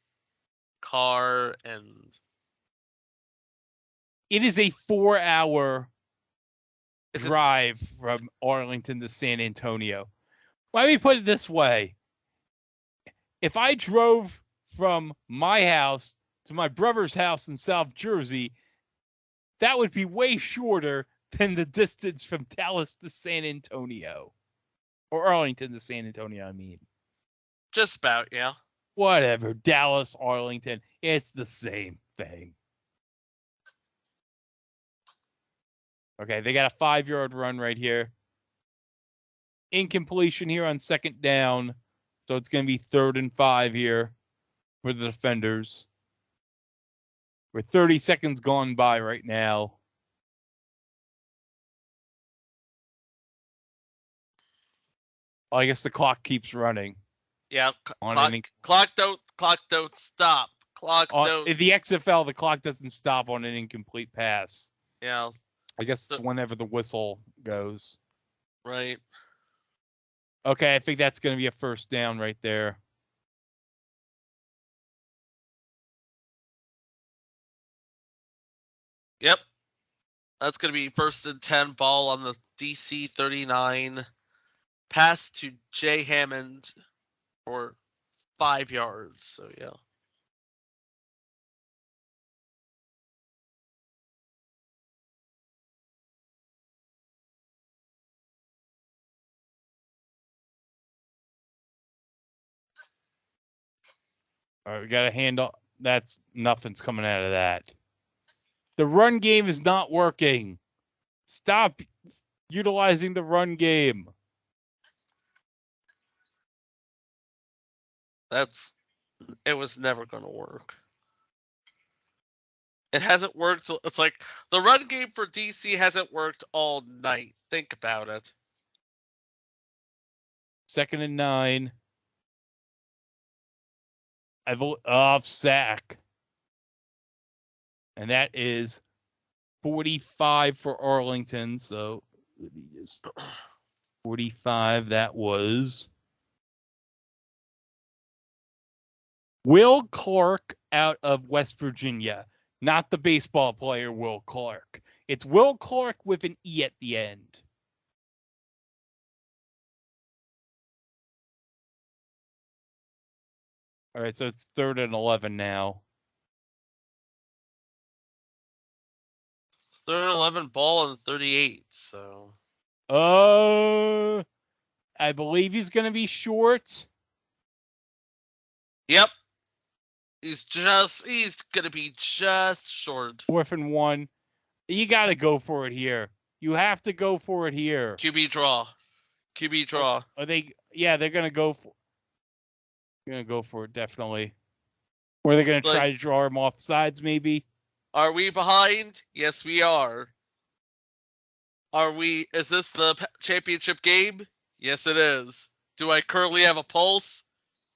car, and It is a 4-hour Is it- drive from Arlington to San Antonio. Let me put it this way. If I drove from my house to my brother's house in South Jersey, that would be way shorter than the distance from Dallas to San Antonio. Or Arlington to San Antonio, I mean. just about, yeah. Whatever. Dallas, Arlington, it's the same thing. Okay, they got a 5-yard run right here. Incompletion here on second down. So it's going to be 3rd and 5 here for the defenders. We're 30 seconds gone by right now. Well, I guess the clock keeps running. Yeah, On clock, any- clock don't stop. Clock don't. In the XFL, the clock doesn't stop on an incomplete pass. Yeah, I guess it's whenever the whistle goes. right. Okay, I think that's going to be a first down right there. Yep. That's going to be 1st and 10, ball on the DC 39. Pass to Jay Hammond for 5 yards. So, yeah. All right, we got to handle. Nothing's coming out of that. The run game is not working. Stop utilizing the run game. It was never going to work. It hasn't worked. It's like the run game for DC hasn't worked all night. Think about it. 2nd and 9. Off sack. And that is 45 for Arlington. So 45. That was Will Clark out of West Virginia. Not the baseball player Will Clark. It's Will Clark with an E at the end. All right, so it's 3rd and 11 now. 3rd and 11, ball on 38. So. I believe he's going to be short. Yep. He's going to be just short. 4th and 1. You got to go for it here. You have to go for it here. QB draw. Are they? Yeah, they're going to go for. Going to go for it definitely. Or they're going to try to draw him off sides maybe. Are we behind? Yes, we are. Is this the championship game? Yes, it is. Do I currently have a pulse?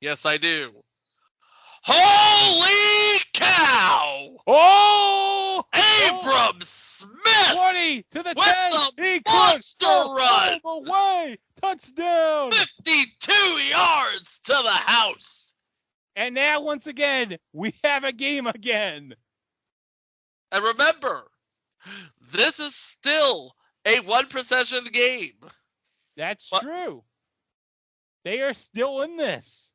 Yes, I do. Holy cow! Oh! Abram Smith 20 to the with 10. the He monster run. Away. Touchdown. 52 yards to the house. And now, once again, we have a game again. And remember, this is still a 1-possession game. That's true. They are still in this.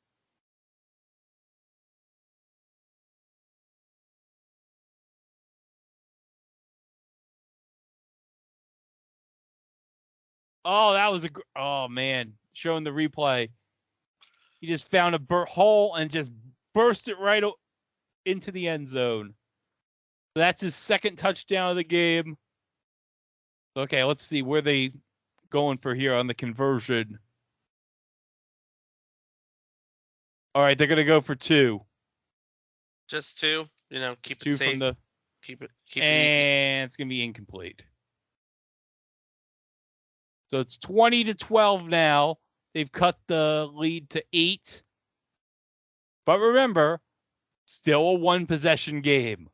Oh, that was oh man, showing the replay. He just found a hole and just burst it right into the end zone. That's his 2nd touchdown of the game. Okay, let's see where they going for here on the conversion. All right, they're gonna go for 2. Just 2. Keep Two it safe. from the. Keep it easy. And it's gonna be incomplete. So it's 20-12 now. They've cut the lead to 8. But remember, still a 1-possession game.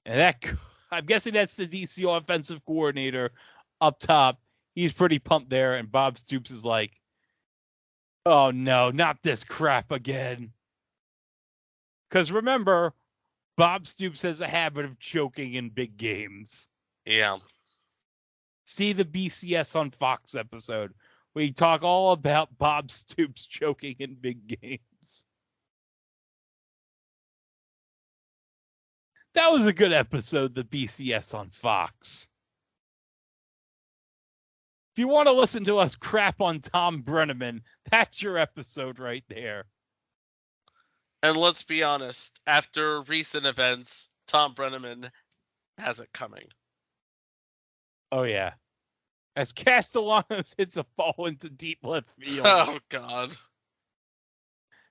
And I'm guessing that's the DC offensive coordinator up top. He's pretty pumped there, and Bob Stoops is like, oh no, not this crap again. Because remember, Bob Stoops has a habit of choking in big games. Yeah. See the BCS on Fox episode. We talk all about Bob Stoops choking in big games. That was a good episode, the BCS on Fox. If you want to listen to us crap on Tom Brenneman, that's your episode right there. And let's be honest, after recent events, Tom Brenneman has it coming. Oh, yeah. As Castellanos hits a ball into deep left field. Oh, God.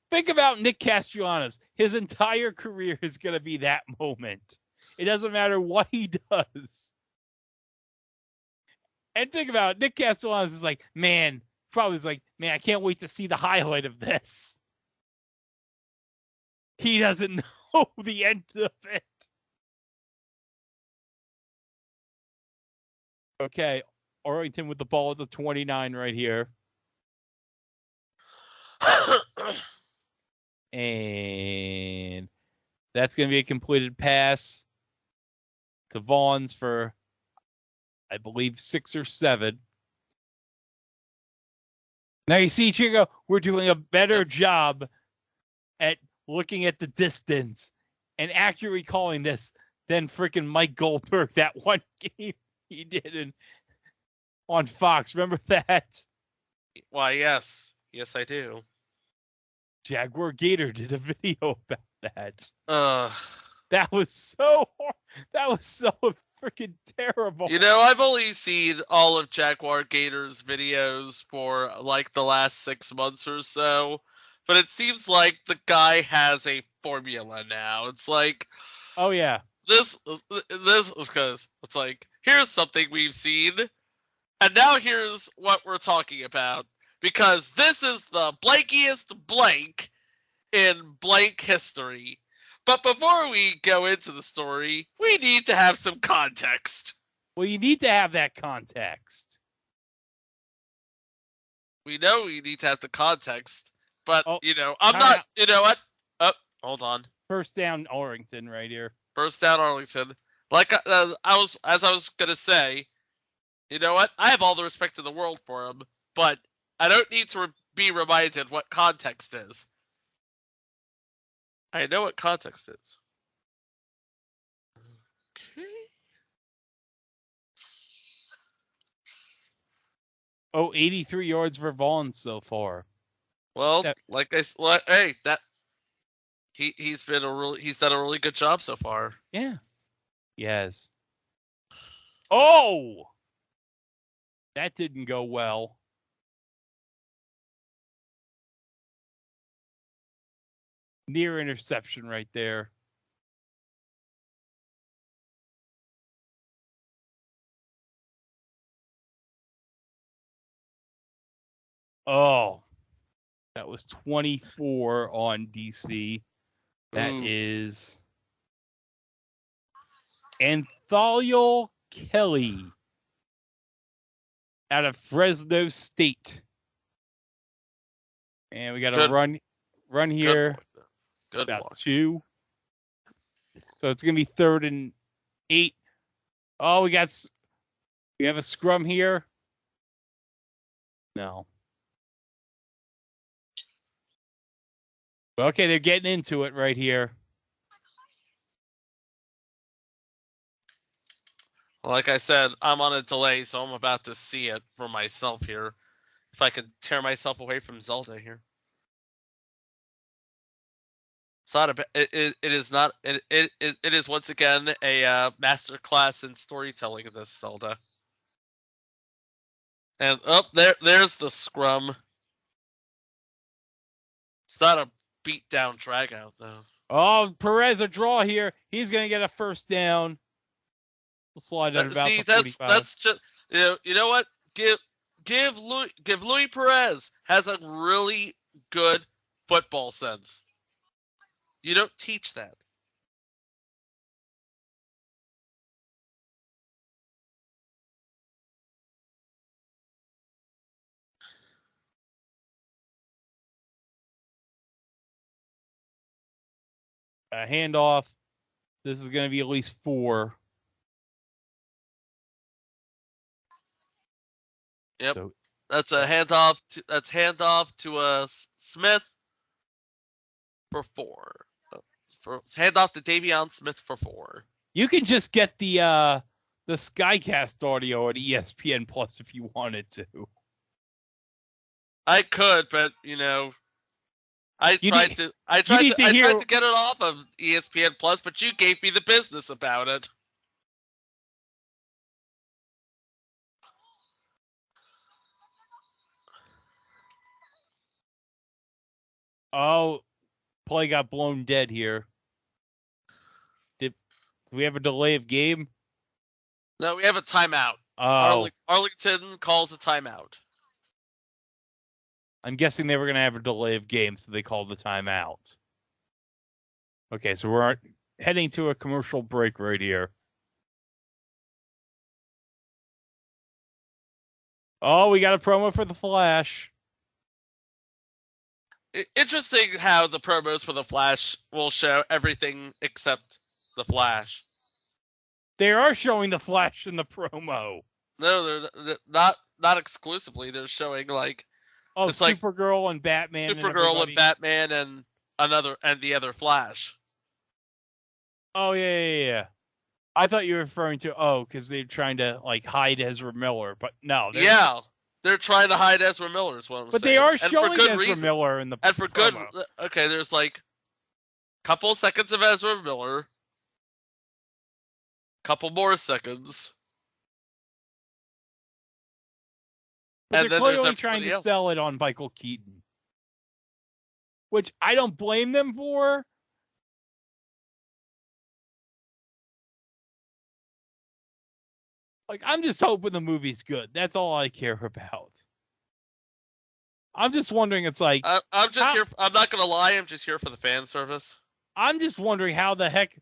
Think about Nick Castellanos. His entire career is going to be that moment. It doesn't matter what he does. And think about it. Nick Castellanos is like, man, I can't wait to see the highlight of this. He doesn't know the end of it. Okay, Arlington with the ball at the 29 right here. And that's going to be a completed pass to Vaughns for, I believe, 6 or 7. Now you see, Chico, we're doing a better job at looking at the distance and accurately calling this than freaking Mike Goldberg that one game he did on Fox. Remember that? Why, yes. Yes, I do. Jaguar Gator did a video about that. Uh, That was so freaking terrible. You know, I've only seen all of Jaguar Gator's videos for like the last 6 months or so, but it seems like the guy has a formula now. It's like, Oh yeah. this because it's like, here's something we've seen, and now here's what we're talking about, because this is the blankiest blank in blank history. But before we go into the story, we need to have some context. Well, you need to have that context. We know we need to have the context, but, Oh, you know, I'm time not, out. you know what? Oh, hold on. First down, Arlington right here. First down, Arlington. Like I was gonna say, you know what? I have all the respect in the world for him, but I don't need to be reminded what context is. I know what context is. Okay. Oh, 83 yards for Vaughn so far. Well, Yeah. hey, that he's done a really good job so far. Yeah. Yes. Oh! That didn't go well. Near interception right there. Oh. That was 24 on DC. That Ooh. is Anthaliel Kelly out of Fresno State. And we got to Good. run here. Good About block. 2. So it's going to be 3rd and 8. Oh, we have a scrum here. No. Okay, they're getting into it right here. Like I said, I'm on a delay, so I'm about to see it for myself here. If I could tear myself away from Zelda here. It's not it is not it is once again a master class in storytelling of this Zelda. And there's the scrum. It's not a beat down drag out though. Oh, Perez a draw here. He's going to get a first down. We'll slide it about See, the 45. that's just you know what? Give Luis Perez has a really good football sense. You don't teach that. a handoff. This is going to be at least 4. Yep. So, That's a handoff. That's handoff to Smith for 4. For handoff to Davion Smith for 4. you can just get the Skycast audio at ESPN Plus if you wanted to. I could, but I tried to get it off of ESPN Plus, but you gave me the business about it. Oh, play got blown dead here. Do we have a delay of game? No, we have a timeout. Oh. Arlington calls a timeout. I'm guessing they were going to have a delay of game, so they called the timeout. Okay, so we're heading to a commercial break right here. Oh, we got a promo for the Flash. Interesting how the promos for the Flash will show everything except the Flash. They are showing the Flash in the promo. No, they're not exclusively. They're showing like it's Supergirl and Batman. Supergirl and Batman and the other Flash. Oh yeah. I thought you were referring to because they're trying to like hide Ezra Miller, but no. Yeah, they're trying to hide Ezra Miller. Is what I'm saying. But they are showing Ezra reason. Miller in the and for promo. good. Okay, there's like a couple seconds of Ezra Miller, couple more seconds. But and they're then clearly trying to sell it on Michael Keaton, which I don't blame them for. Like, I'm just hoping the movie's good. That's all I care about. I'm just wondering, it's like... I'm just here... I'm not going to lie, I'm just here for the fan service. I'm just wondering how the heck,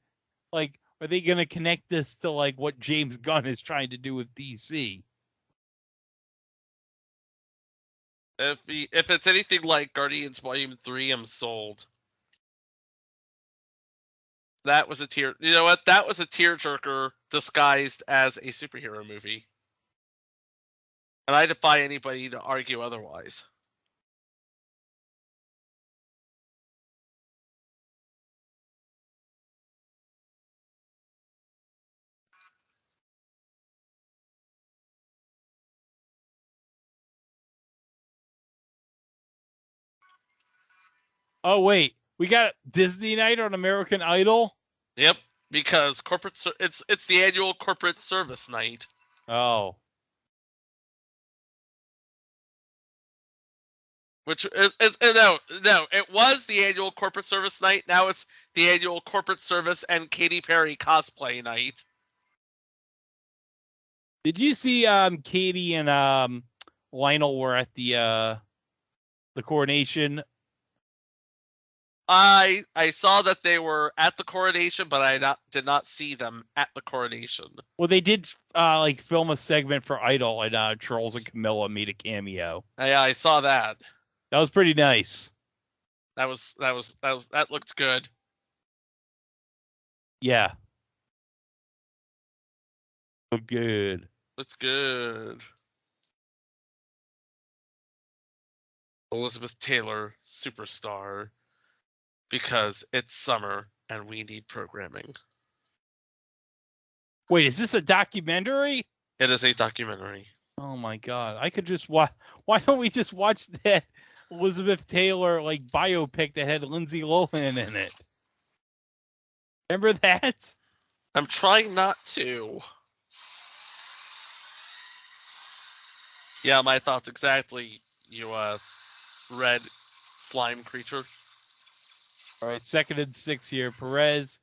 like, are they going to connect this to, like, what James Gunn is trying to do with DC? If it's anything like Guardians Volume 3, I'm sold. That was a tear. You know what? That was a tearjerker disguised as a superhero movie. And I defy anybody to argue otherwise. Oh, wait. We got Disney night on American Idol? Yep, because it's the annual corporate service night. Oh. Which is no, it was the annual corporate service night. Now it's the annual corporate service and Katy Perry cosplay night. Did you see Katie and Lionel were at the coronation? I saw that they were at the coronation, but I did not see them at the coronation. Well, they did like film a segment for Idol, and Charles and Camilla made a cameo. Yeah, I saw that. That was pretty nice. That looked good. Yeah. Looked good. That's good. Elizabeth Taylor, superstar. Because it's summer and we need programming. Wait, is this a documentary? It is a documentary. Oh my god. I could just watch. Why don't we just watch that Elizabeth Taylor like biopic that had Lindsay Lohan in it? Remember that? I'm trying not to. Yeah, my thoughts exactly, you red slime creature. All right, 2nd and 6 here. Perez,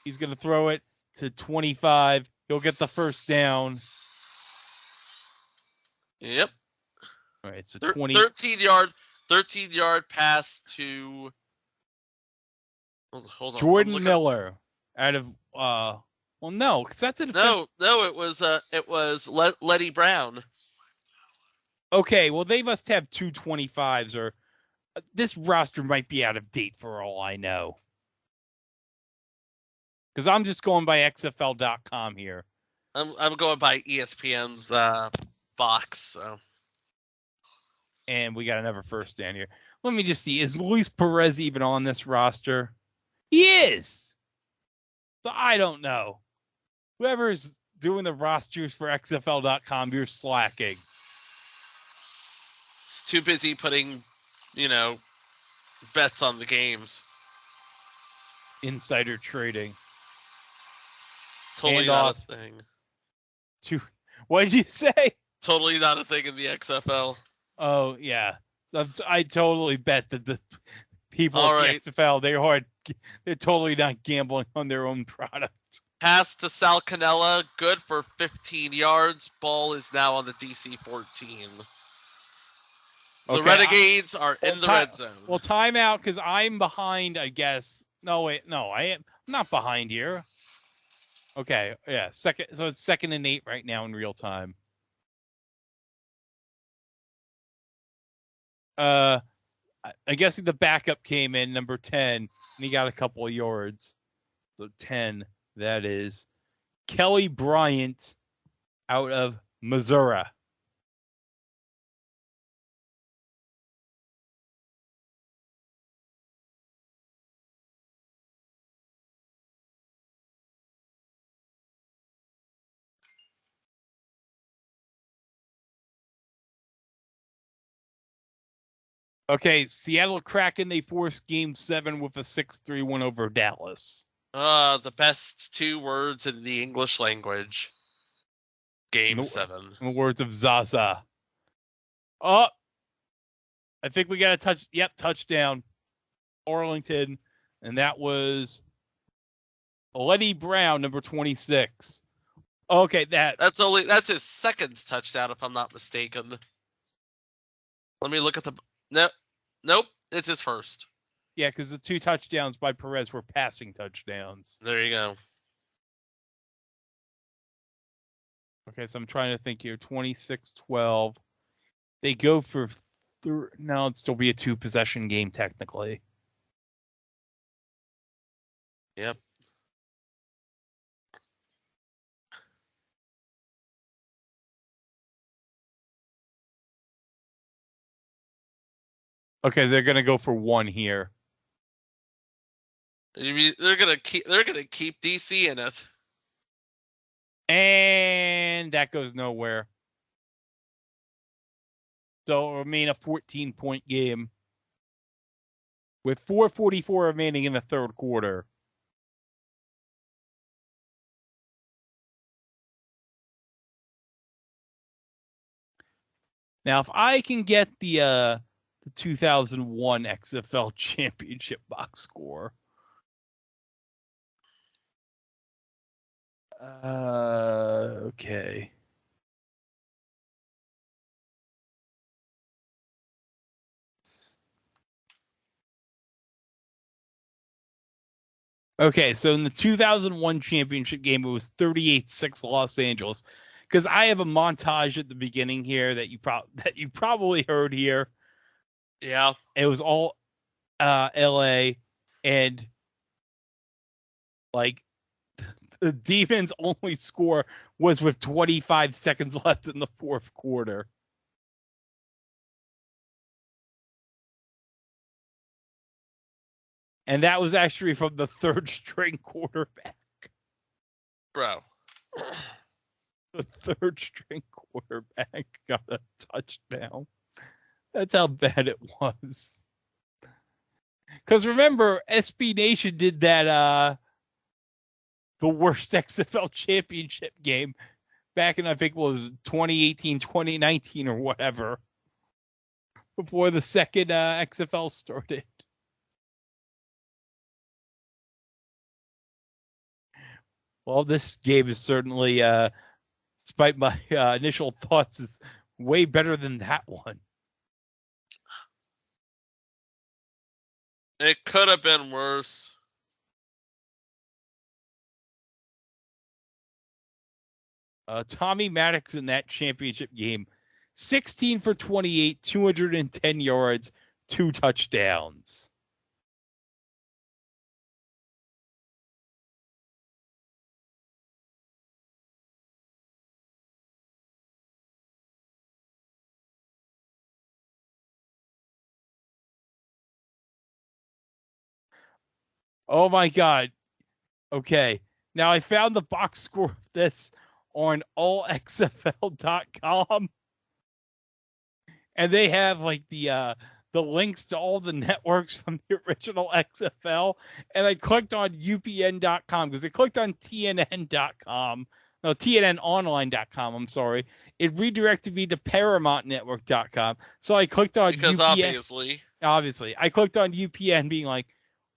he's going to throw it to 25. He'll get the first down. Yep. All right, so 20. 13 yard pass to. Hold on. Jordan Miller out of well, no, because that's a no, it was Letty Brown. Okay, well they must have 225s, or this roster might be out of date for all I know. Because I'm just going by XFL.com here. I'm going by ESPN's box. So. And we got another first down here. Let me just see. Is Luis Perez even on this roster? He is. So I don't know. Whoever's doing the rosters for XFL.com, you're slacking. Too busy putting, bets on the games. Insider trading. Totally not a thing. What did you say? Totally not a thing in the XFL. Oh, yeah. I totally bet that the people at the XFL, they're totally not gambling on their own product. Pass to Sal Cannella, good for 15 yards. Ball is now on the DC 14. The Renegades are in the red zone. Well, timeout because I'm behind, I guess. No, I'm not behind here. Okay, yeah, second. So it's 2nd and 8 right now in real time. I guess the backup came in, number 10, and he got a couple of yards. So 10, that is Kelly Bryant out of Missouri. Okay, Seattle Kraken, they forced Game 7 with a 6-3 win over Dallas. The best 2 words in the English language. Game 7. In the words of Zaza. Oh, I think we got a touchdown. Arlington, and that was Letty Brown, number 26. Okay, that's his 2nd touchdown, if I'm not mistaken. Let me look at the... Nope, it's his 1st. Yeah, because the 2 touchdowns by Perez were passing touchdowns. There you go. Okay, so I'm trying to think here. 26-12. They go for... No, it'd still be a 2-possession game, technically. Yep. Okay, they're gonna go for 1 here. They're gonna keep DC in it. And that goes nowhere. So it'll remain a 14-point game with 4:44 remaining in the 3rd quarter. Now, if I can get the 2001 XFL Championship box score. Okay. Okay, so in the 2001 championship game, it was 38-6 Los Angeles. Because I have a montage at the beginning here that you probably heard here. Yeah. It was all LA, and like the Demons' only score was with 25 seconds left in the 4th quarter. And that was actually from the 3rd string quarterback. Bro. The 3rd string quarterback got a touchdown. That's how bad it was. Because remember, SB Nation did that the worst XFL championship game back in, I think it was 2018, 2019 or whatever. Before the 2nd XFL started. Well, this game is certainly, despite my initial thoughts, is way better than that one. It could have been worse. Tommy Maddox in that championship game, 16 for 28, 210 yards, 2 touchdowns. Oh my God. Okay. Now I found the box score of this on allxfl.com. And they have like the links to all the networks from the original XFL. And I clicked on UPN.com because I clicked on TNN.com. No, TNNonline.com, I'm sorry. It redirected me to ParamountNetwork.com. So I clicked on Because UPN. Obviously. I clicked on UPN being like,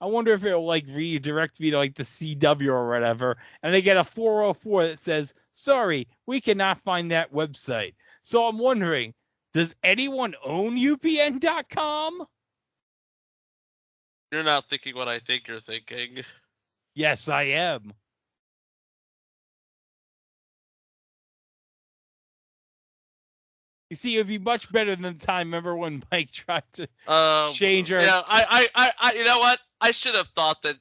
I wonder if it'll like redirect me to like the CW or whatever. And I get a 404 that says, sorry, we cannot find that website. So I'm wondering, does anyone own UPN.com? You're not thinking what I think you're thinking. Yes, I am. You see, it would be much better than the time. Remember when Mike tried to change her? Yeah, I, you know what? I should have thought that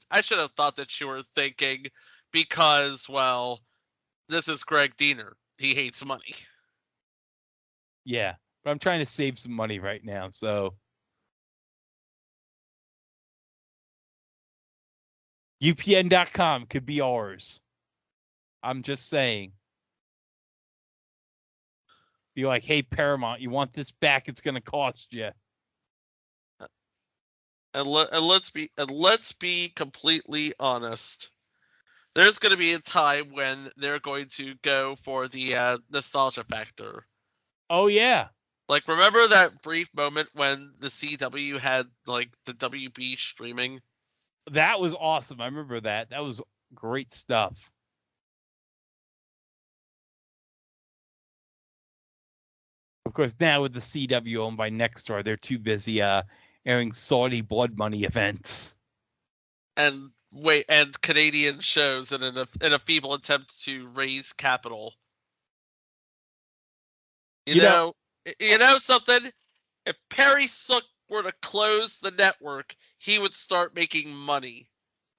you were thinking because, well, this is Greg Diener. He hates money. Yeah, but I'm trying to save some money right now, so. UPN.com could be ours. I'm just saying. Be like, hey, Paramount, you want this back? It's going to cost you. And let's be completely honest. There's going to be a time when they're going to go for the nostalgia factor. Oh yeah. Like, remember that brief moment when the CW had like the WB streaming? That was awesome. I remember that. That was great stuff. Of course, now with the CW owned by Nexstar, they're too busy airing Saudi blood money events. And Canadian shows in a feeble attempt to raise capital. You know something? If Perry Sook were to close the network, he would start making money.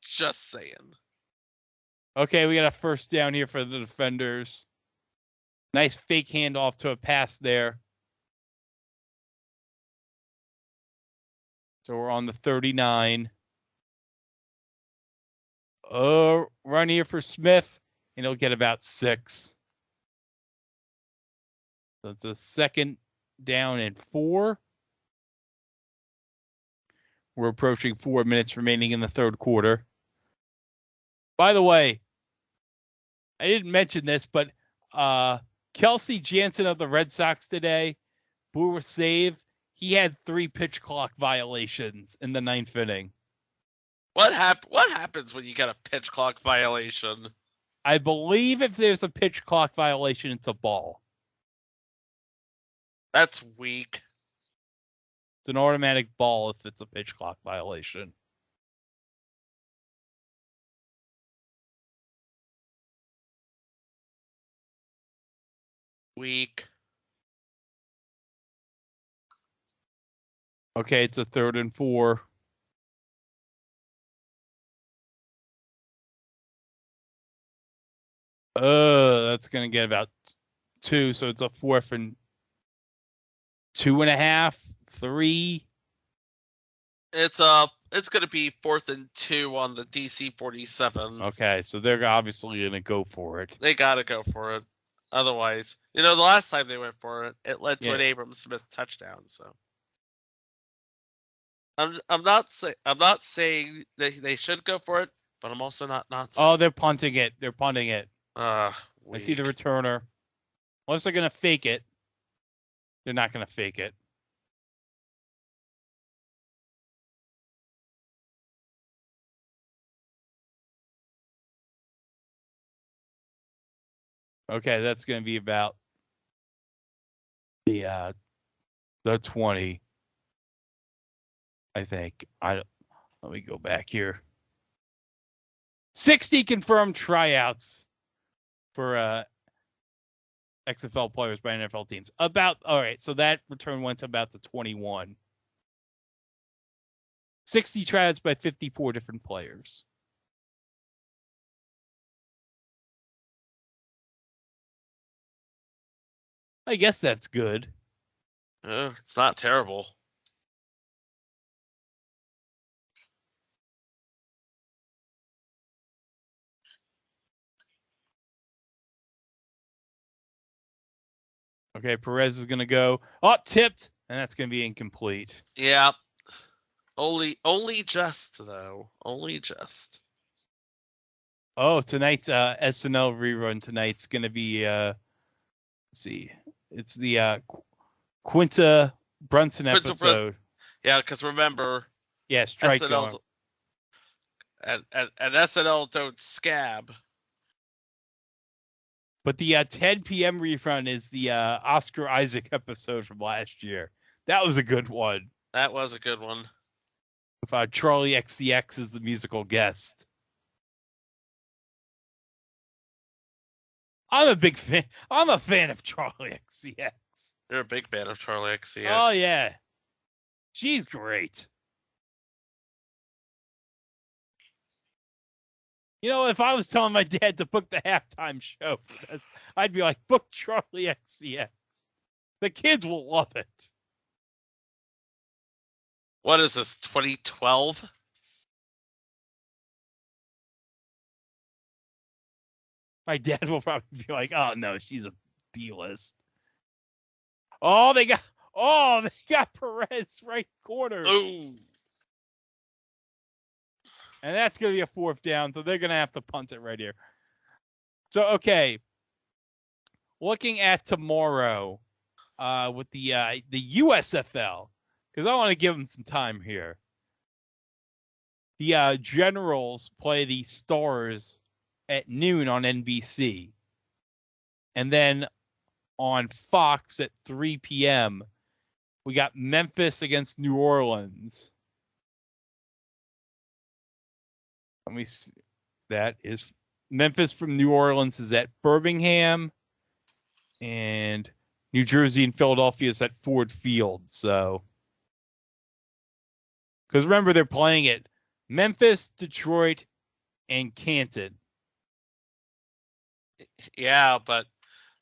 Just saying. Okay, we got a first down here for the defenders. Nice fake handoff to a pass there. So we're on the 39. Run here for Smith, and he'll get about 6. So it's a 2nd down and 4. We're approaching 4 minutes remaining in the third quarter. By the way, I didn't mention this, but Kelsey Jansen of the Red Sox today, blew a save. He had 3 pitch clock violations in the 9th inning. What happens when you get a pitch clock violation? I believe if there's a pitch clock violation, it's a ball. That's weak. It's an automatic ball if it's a pitch clock violation. Weak. Okay, it's a 3rd and 4. That's going to get about 2, so it's a 4th and 2.5, 3. It's going to be 4th and 2 on the DC 47. Okay, so they're obviously going to go for it. They got to go for it. Otherwise, the last time they went for it, it led to an Abram Smith touchdown. So I'm not saying they should go for it, but I'm also not saying. Oh, they're punting it. They're punting it. I Weak. see the returner. Unless they're going to fake it. They're not going to fake it. Okay, that's going to be about the 20, I think. Let me go back here. 60 confirmed tryouts for XFL players by NFL teams. All right, so that return went to about the 21. 60 tryouts by 54 different players. I guess that's good. It's not terrible. Okay, Perez is going to go. Oh, tipped. And that's going to be incomplete. Yeah. Only just, though. Only just. Oh, tonight's SNL rerun tonight's going to be, let's see. It's the Quinta Brunson episode. Yeah, because remember. Yeah, strike SNL's, and SNL don't scab. But the 10 p.m. rerun is the Oscar Isaac episode from last year. That was a good one. That was a good one. With Charlie XCX as the musical guest. I'm a big fan. I'm a fan of Charlie XCX. You're a big fan of Charlie XCX. Oh, yeah. She's great. You know, if I was telling my dad to book the halftime show for this, I'd be like, book Charlie XCX. The kids will love it. What is this, 2012? My dad will probably be like, oh, no, she's a D-list. Oh, they got Perez right corner. Ooh. And that's going to be a 4th down, so they're going to have to punt it right here. So, okay. Looking at tomorrow with the USFL, because I want to give them some time here. The Generals play the Stars at noon on NBC. And then on Fox at 3 p.m., we got Memphis against New Orleans. Let me see. That is Memphis from New Orleans is at Birmingham, and New Jersey and Philadelphia is at Ford Field. So, because remember, they're playing at Memphis, Detroit, and Canton. Yeah, but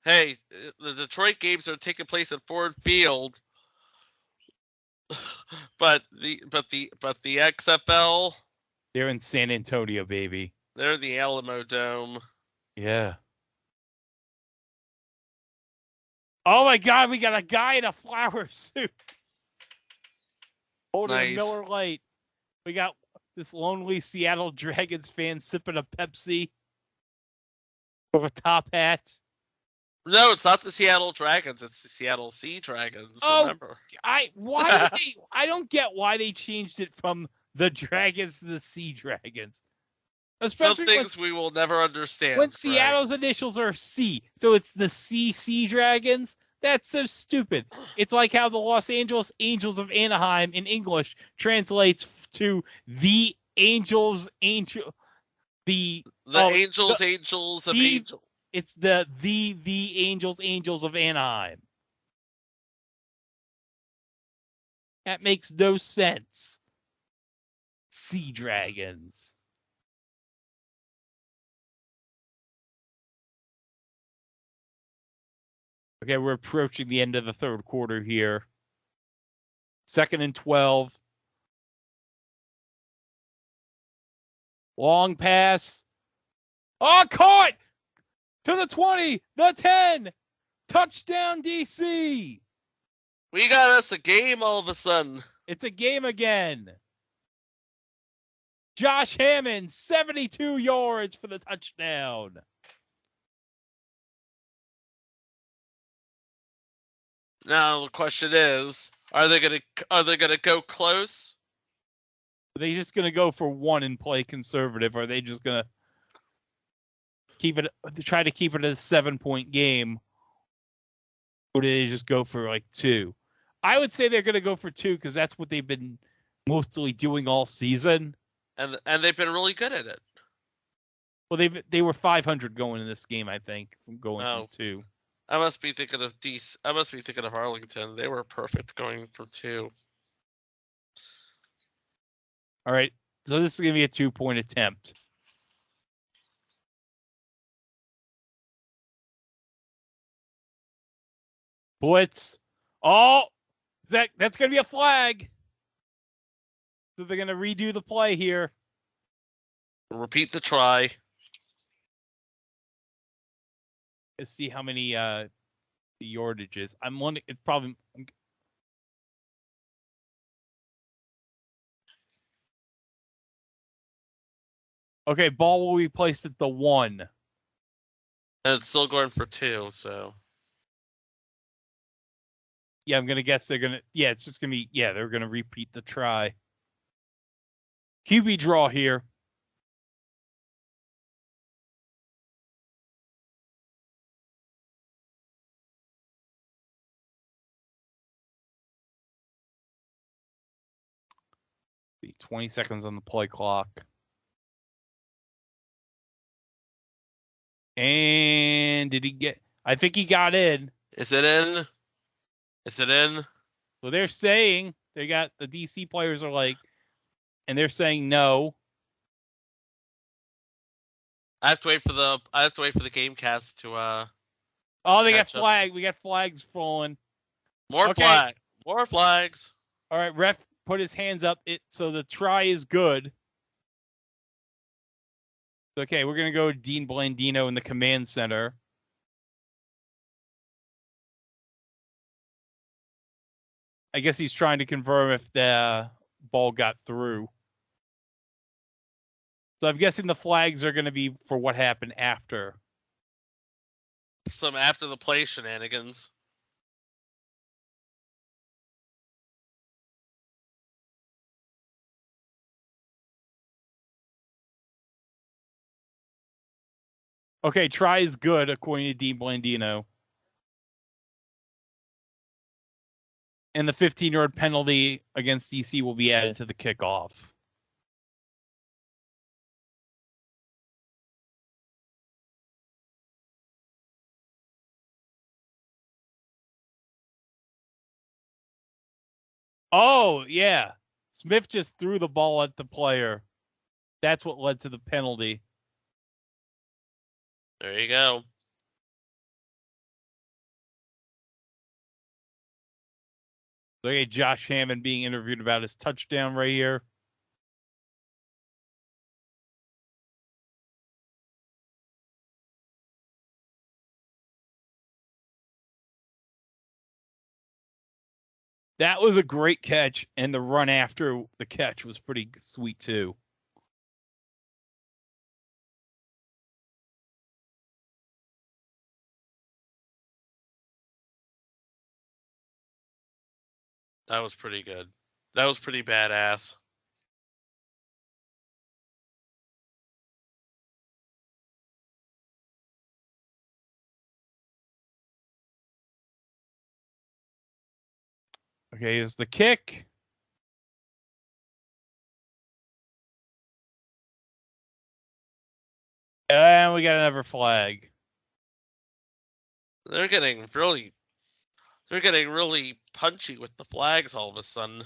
hey, the Detroit games are taking place at Ford Field. But the XFL, they're in San Antonio, baby. They're in the Alamodome. Yeah. Oh my God, we got a guy in a flower suit holding a Miller Lite. We got this lonely Seattle Dragons fan sipping a Pepsi with a top hat. No, it's not the Seattle Dragons. It's the Seattle Sea Dragons. Remember? I don't get why they changed it from the Dragons to the Sea Dragons. Especially some things we will never understand. When Seattle's initials are C, so it's the Sea Dragons. That's so stupid. It's like how the Los Angeles Angels of Anaheim in English translates to the Angels Angels of Angels. It's the Angels of Anaheim. That makes no sense. Sea Dragons. Okay, we're approaching the end of the third quarter here. 2nd and 12. Long pass. Oh, caught! To the 20, the 10. Touchdown, DC. We got us a game all of a sudden. It's a game again. Josh Hammond, 72 yards for the touchdown. Now the question is, are they gonna go close? Are they just gonna go for one and play conservative? Or are they just gonna try to keep it a 7-point game? Or do they just go for like 2? I would say they're gonna go for 2 because that's what they've been mostly doing all season. And they've been really good at it. Well, they were 500 going in this game, I think, from going from 2. I must be thinking of I must be thinking of Arlington. They were perfect going for 2. All right, so this is gonna be a 2-point attempt. Blitz. Oh, that's gonna be a flag. So they're gonna redo the play here. Repeat the try. Let's see how many the yardage is. I'm wondering. It's probably. Okay, ball will be placed at the 1. And it's still going for 2, so. Yeah, I'm gonna guess they're gonna. Yeah, it's just gonna be. Yeah, they're gonna repeat the try. QB draw here. See, 20 seconds on the play clock. And did he get? I think he got in. Is it in? Is it in? So they're saying they got the DC players are like, and they're saying no. I have to wait for the game cast to Oh, they got catch up. flag. We got flags falling. More Okay. More flags. All right, ref put his hands up. So the try is good. Okay, we're gonna go Dean Blandino in the command center. I guess he's trying to confirm if the ball got through. So I'm guessing the flags are going to be for what happened after. Some after the play shenanigans. Okay, try is good according to Dean Blandino. And the 15-yard penalty against DC will be added to the kickoff. Oh, yeah. Smith just threw the ball at the player. That's what led to the penalty. There you go. Look at Josh Hammond being interviewed about his touchdown right here. That was a great catch, and the run after the catch was pretty sweet too. That was pretty good. That was pretty badass. Okay, here's the kick. And we got another flag. They're getting really punchy with the flags all of a sudden.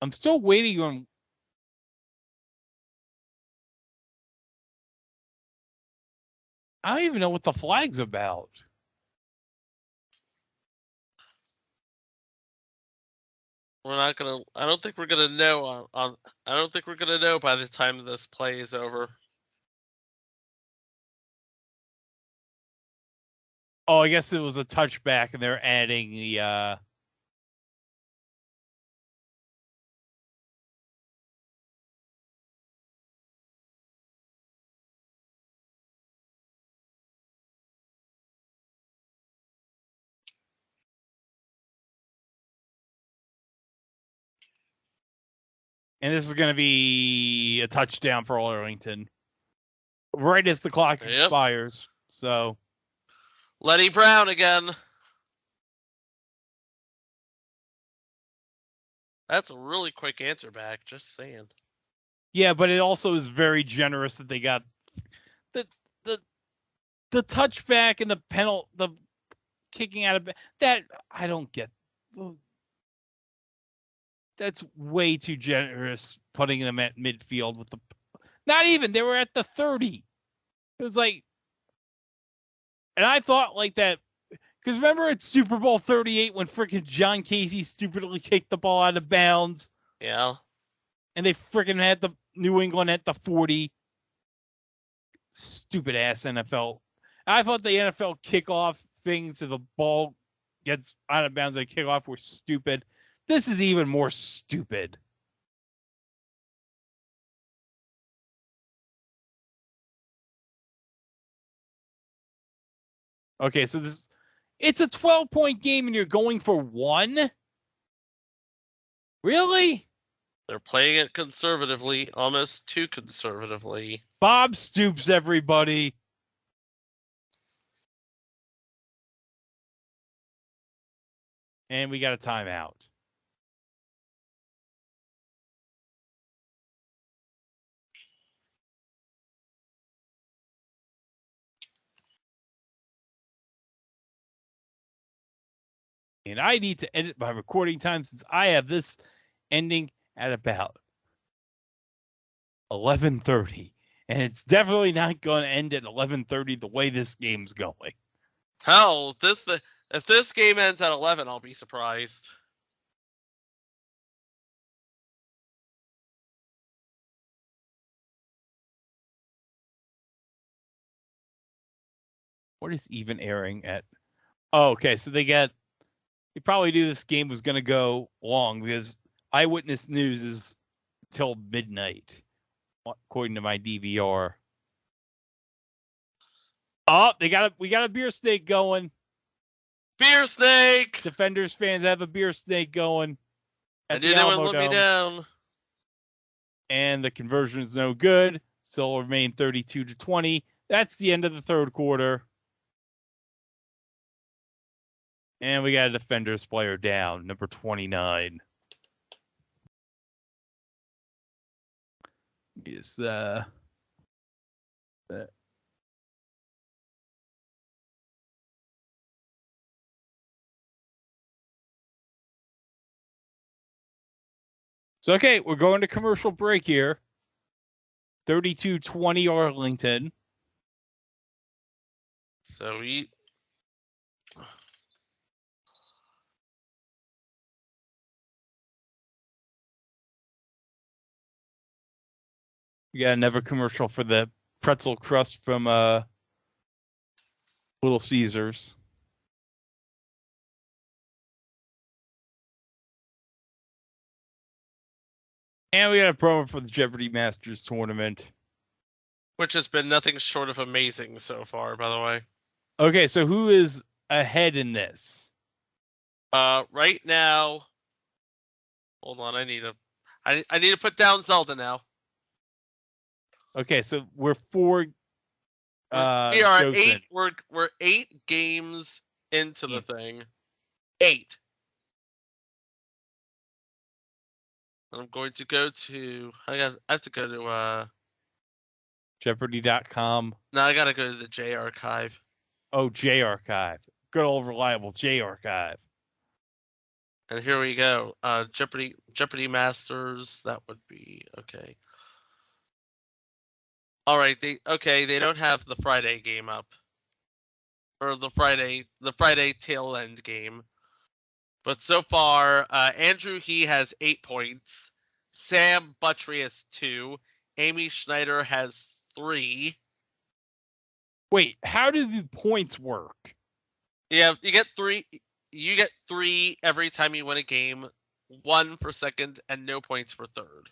I'm still waiting on. I don't even know what the flag's about. I don't think we're gonna know I don't think we're gonna know by the time this play is over. Oh, I guess it was a touchback, and they're adding the. And this is going to be a touchdown for Arlington. Right as the clock expires. So. Lenny Brown again. That's a really quick answer back, just saying. Yeah, but it also is very generous that they got the touchback and the kicking out of that. I don't get. that's way too generous putting them at midfield with the. Not even, they were at the 30. It was like, and I thought like that, because remember at Super Bowl 38 when freaking John Casey stupidly kicked the ball out of bounds? Yeah. And they freaking had the New England at the 40. Stupid ass NFL. I thought the NFL kickoff things so the ball gets out of bounds and kickoff were stupid. This is even more stupid. Okay, so it's a 12-point game and you're going for 1? Really? They're playing it conservatively, almost too conservatively. Bob Stoops, everybody. And we got a timeout. And I need to edit my recording time since I have this ending at about 11:30. And it's definitely not going to end at 11:30 the way this game's going. Hell, if this game ends at 11, I'll be surprised. What is even airing at? Oh, okay. So they probably knew this game was going to go long because Eyewitness News is till midnight, according to my DVR. Oh, we got a beer snake going. Beer snake! Defenders fans have a beer snake going. I knew they wouldn't let me down. And the conversion is no good. Still remain 32-20. That's the end of the third quarter. And we got a Defenders player down, number 29. Is that. So, okay, we're going to commercial break here. 32-20 Arlington. So we got another commercial for the pretzel crust from Little Caesars. And we got a promo for the Jeopardy Masters tournament. which has been nothing short of amazing so far, by the way. Okay, so who is ahead in this? Right now, hold on, I need to put down Zelda now. Okay, so we're 4. We are shows 8. in. We're 8 games into the thing. 8. I'm going to go to. I have to go to. Jeopardy.com. No, I gotta go to the J Archive. Oh, J Archive. Good old reliable J Archive. And here we go. Jeopardy Masters. That would be okay. All right. They don't have the Friday game up, or the Friday tail end game. But so far, Andrew He has 8 points. Sam Buttrey has 2. Amy Schneider has 3. Wait, how do the points work? Yeah, you get 3. You get 3 every time you win a game. 1 for second, and no points for third.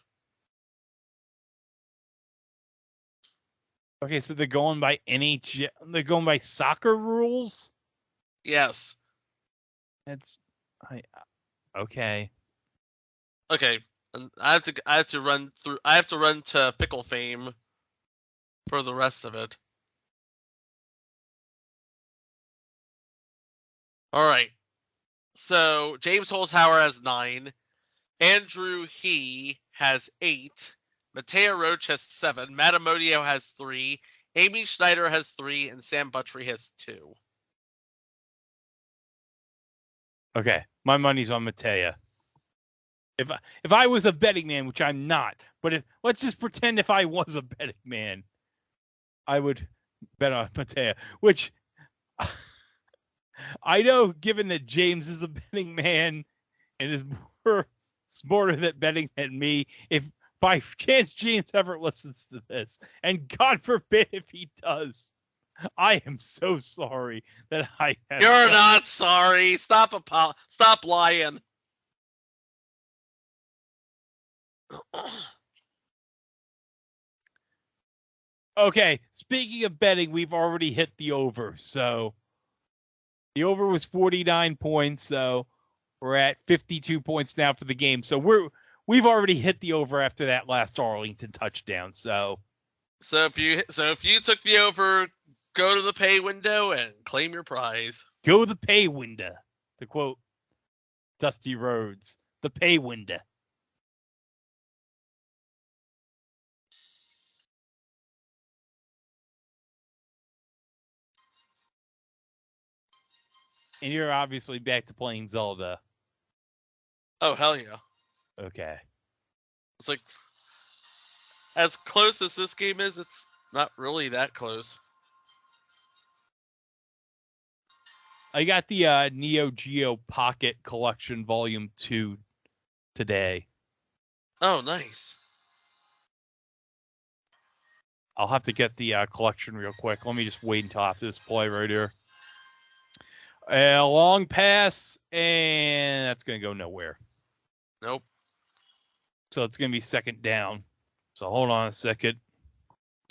Okay, so they're going by they're going by soccer rules? Yes. Okay. Okay. And I have to run to Pickle Fame for the rest of it. All right. So James Holzhauer has 9. Andrew He has 8. Mateo Roach has 7. Matt Amodio has 3. Amy Schneider has 3, and Sam Buttrey has 2. Okay, my money's on Mateo. If I was a betting man, which I'm not, but let's just pretend if I was a betting man, I would bet on Matea, which I know, given that James is a betting man and is more smarter at betting than me, if by chance James ever listens to this, and God forbid if he does, I am so sorry that I have. You're not sorry. Stop lying. Okay, speaking of betting, we've already hit the over. So the over was 49 points. So we're at 52 points now for the game. So we've already hit the over after that last Arlington touchdown. So if you took the over, go to the pay window and claim your prize. Go to the pay window, to quote Dusty Rhodes. The pay window. And you're obviously back to playing Zelda. Oh, hell yeah. Okay. It's like, as close as this game is, it's not really that close. I got the Neo Geo Pocket Collection Volume 2 today. Oh, nice. I'll have to get the collection real quick. Let me just wait until after this play right here. A long pass, and that's going to go nowhere. Nope. So it's going to be second down. So hold on a second.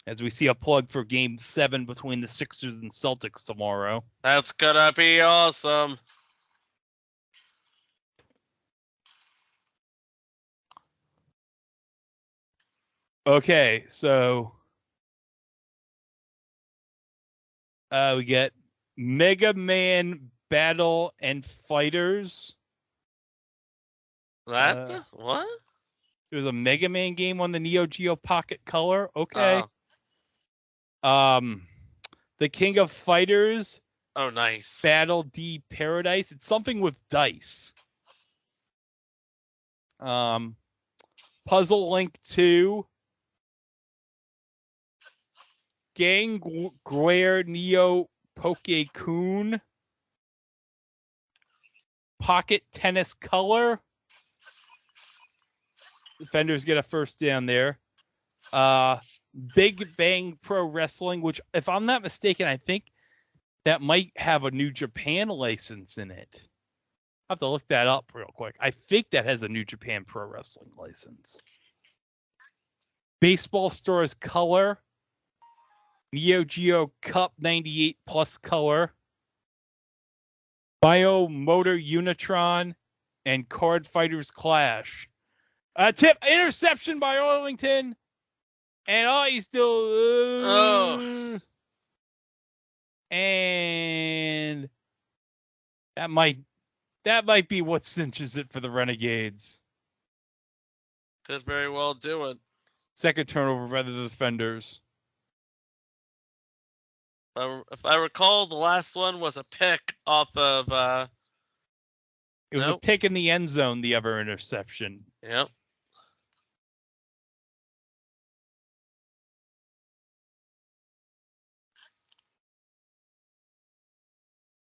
As we see a plug for Game 7 between the Sixers and Celtics tomorrow. That's going to be awesome. Okay, so we get Mega Man Battle and Fighters. What? There was a Mega Man game on the Neo Geo Pocket Color. Okay. The King of Fighters. Oh, nice. Battle D Paradise. It's something with dice. Puzzle Link 2. Gang Guerre Neo Poke-kun. Pocket Tennis Color. Defenders get a first down there. Big Bang Pro Wrestling, which, if I'm not mistaken, I think that might have a New Japan license in it. I'll have to look that up real quick. I think that has a New Japan Pro Wrestling license. Baseball Stars Color. Neo Geo Cup 98 Plus Color. Bio Motor Unitron. And Card Fighters Clash. Tip, interception by Arlington. And he's still... And that might be what cinches it for the Renegades. Could very well do it. Second turnover by the defenders. If I recall, the last one was a pick off of... It was a pick in the end zone, the other interception. Yep.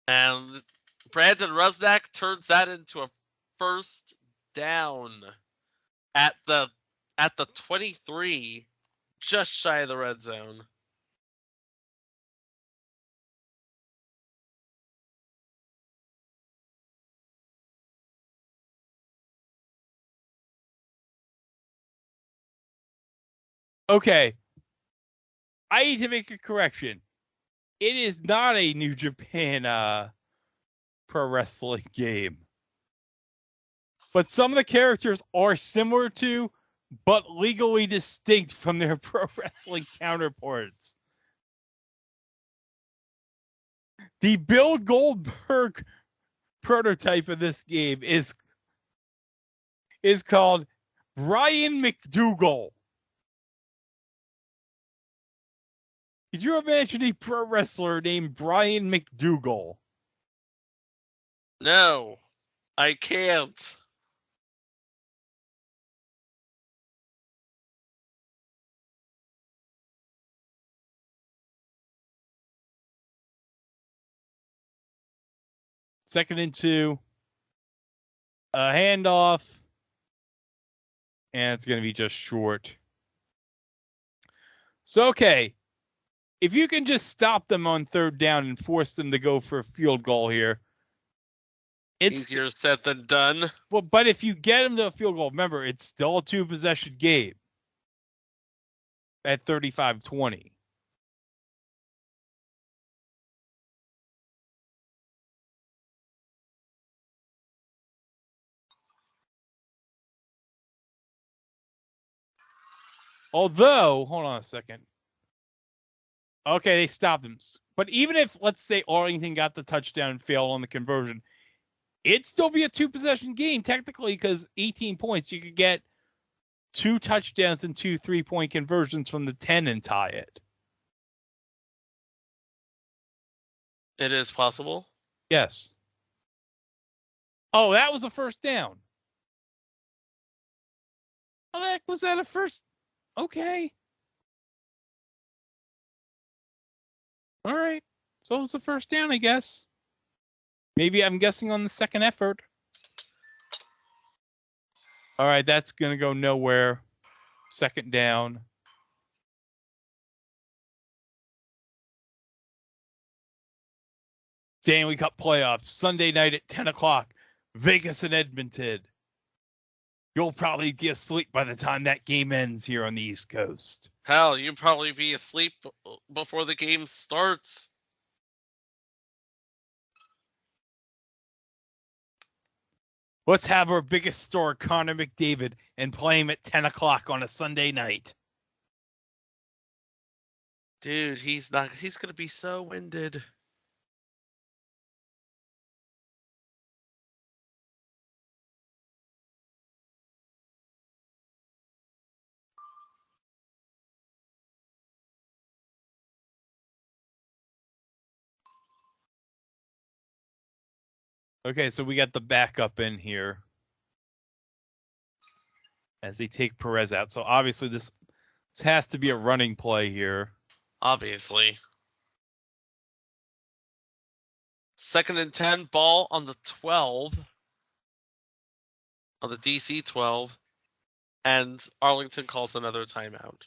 And Brandon Rusnak turns that into a first down at the 23, just shy of the red zone. Okay. I need to make a correction. It is not a New Japan pro wrestling game. But some of the characters are similar to, but legally distinct from their pro wrestling counterparts. The Bill Goldberg prototype of this game is called Brian McDougal. Could you imagine a pro wrestler named Brian McDougal? No, I can't. 2nd and 2. A handoff. And it's going to be just short. So, okay. If you can just stop them on 3rd down and force them to go for a field goal here, it's Easier said than done. well. But if you get them to a field goal, remember it's still a 2-possession game at 35-20. Although, hold on a second. Okay, they stopped them. But even if, let's say, Arlington got the touchdown and failed on the conversion, it'd still be a 2-possession game, technically, because 18 points. You could get 2 touchdowns and 2 3-point conversions from the 10 and tie it. It is possible. Yes. Oh, that was a 1st down. Oh, was that a first? Okay. All right. So it was the 1st down, I guess. Maybe I'm guessing on the 2nd effort. All right, that's going to go nowhere. 2nd down. Stanley Cup playoffs, Sunday night at 10 o'clock. Vegas and Edmonton. You'll probably be asleep by the time that game ends here on the East Coast. Hell, you'd probably be asleep before the game starts. Let's have our biggest star, Connor McDavid, and play him at 10 o'clock on a Sunday night. Dude, he's going to be so winded. Okay, so we got the backup in here as they take Perez out. So obviously this has to be a running play here. Obviously. 2nd and 10, ball on the 12. On the DC 12. And Arlington calls another timeout.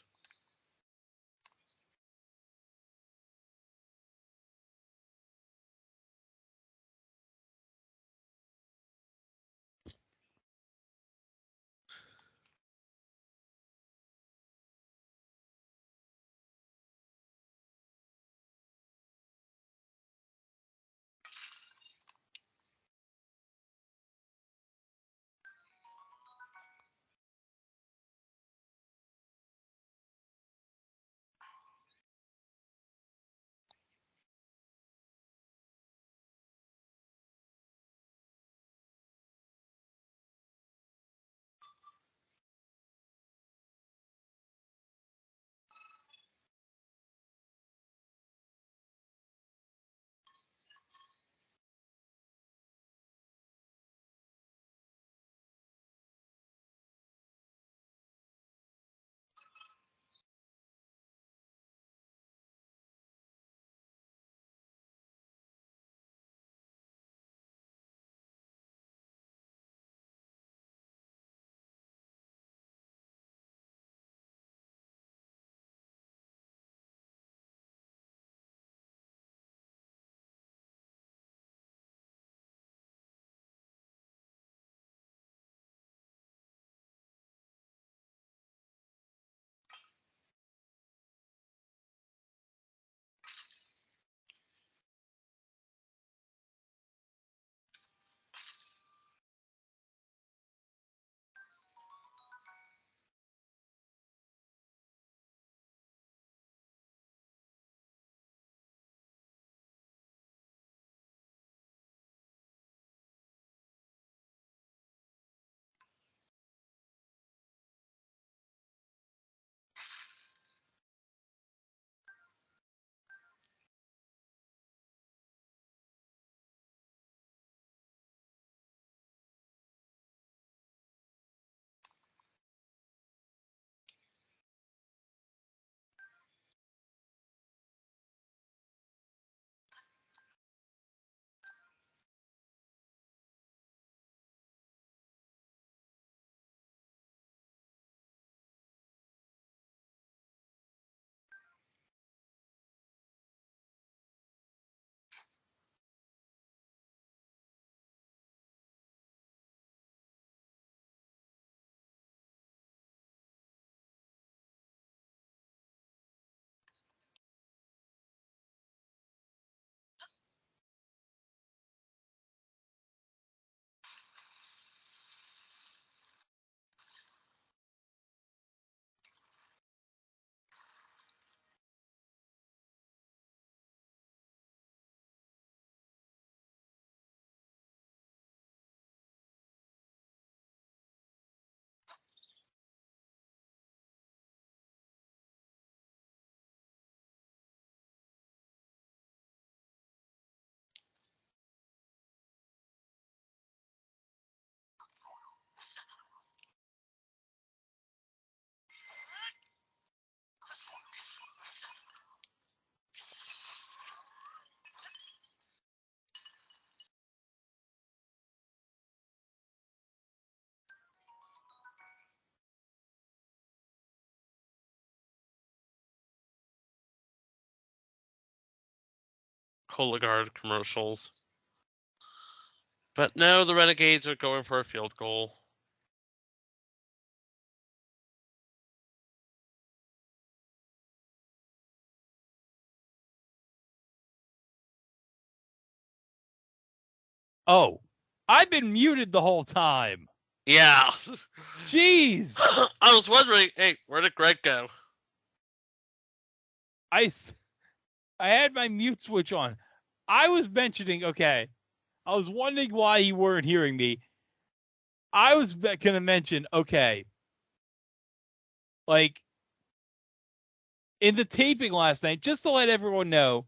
Cologuard commercials. But no, the Renegades are going for a field goal. Oh, I've been muted the whole time. Yeah. Jeez. I was wondering, hey, where did Greg go? I had my mute switch on. I was mentioning, okay, I was wondering why you weren't hearing me. I was going to mention, okay, like in the taping last night, just to let everyone know,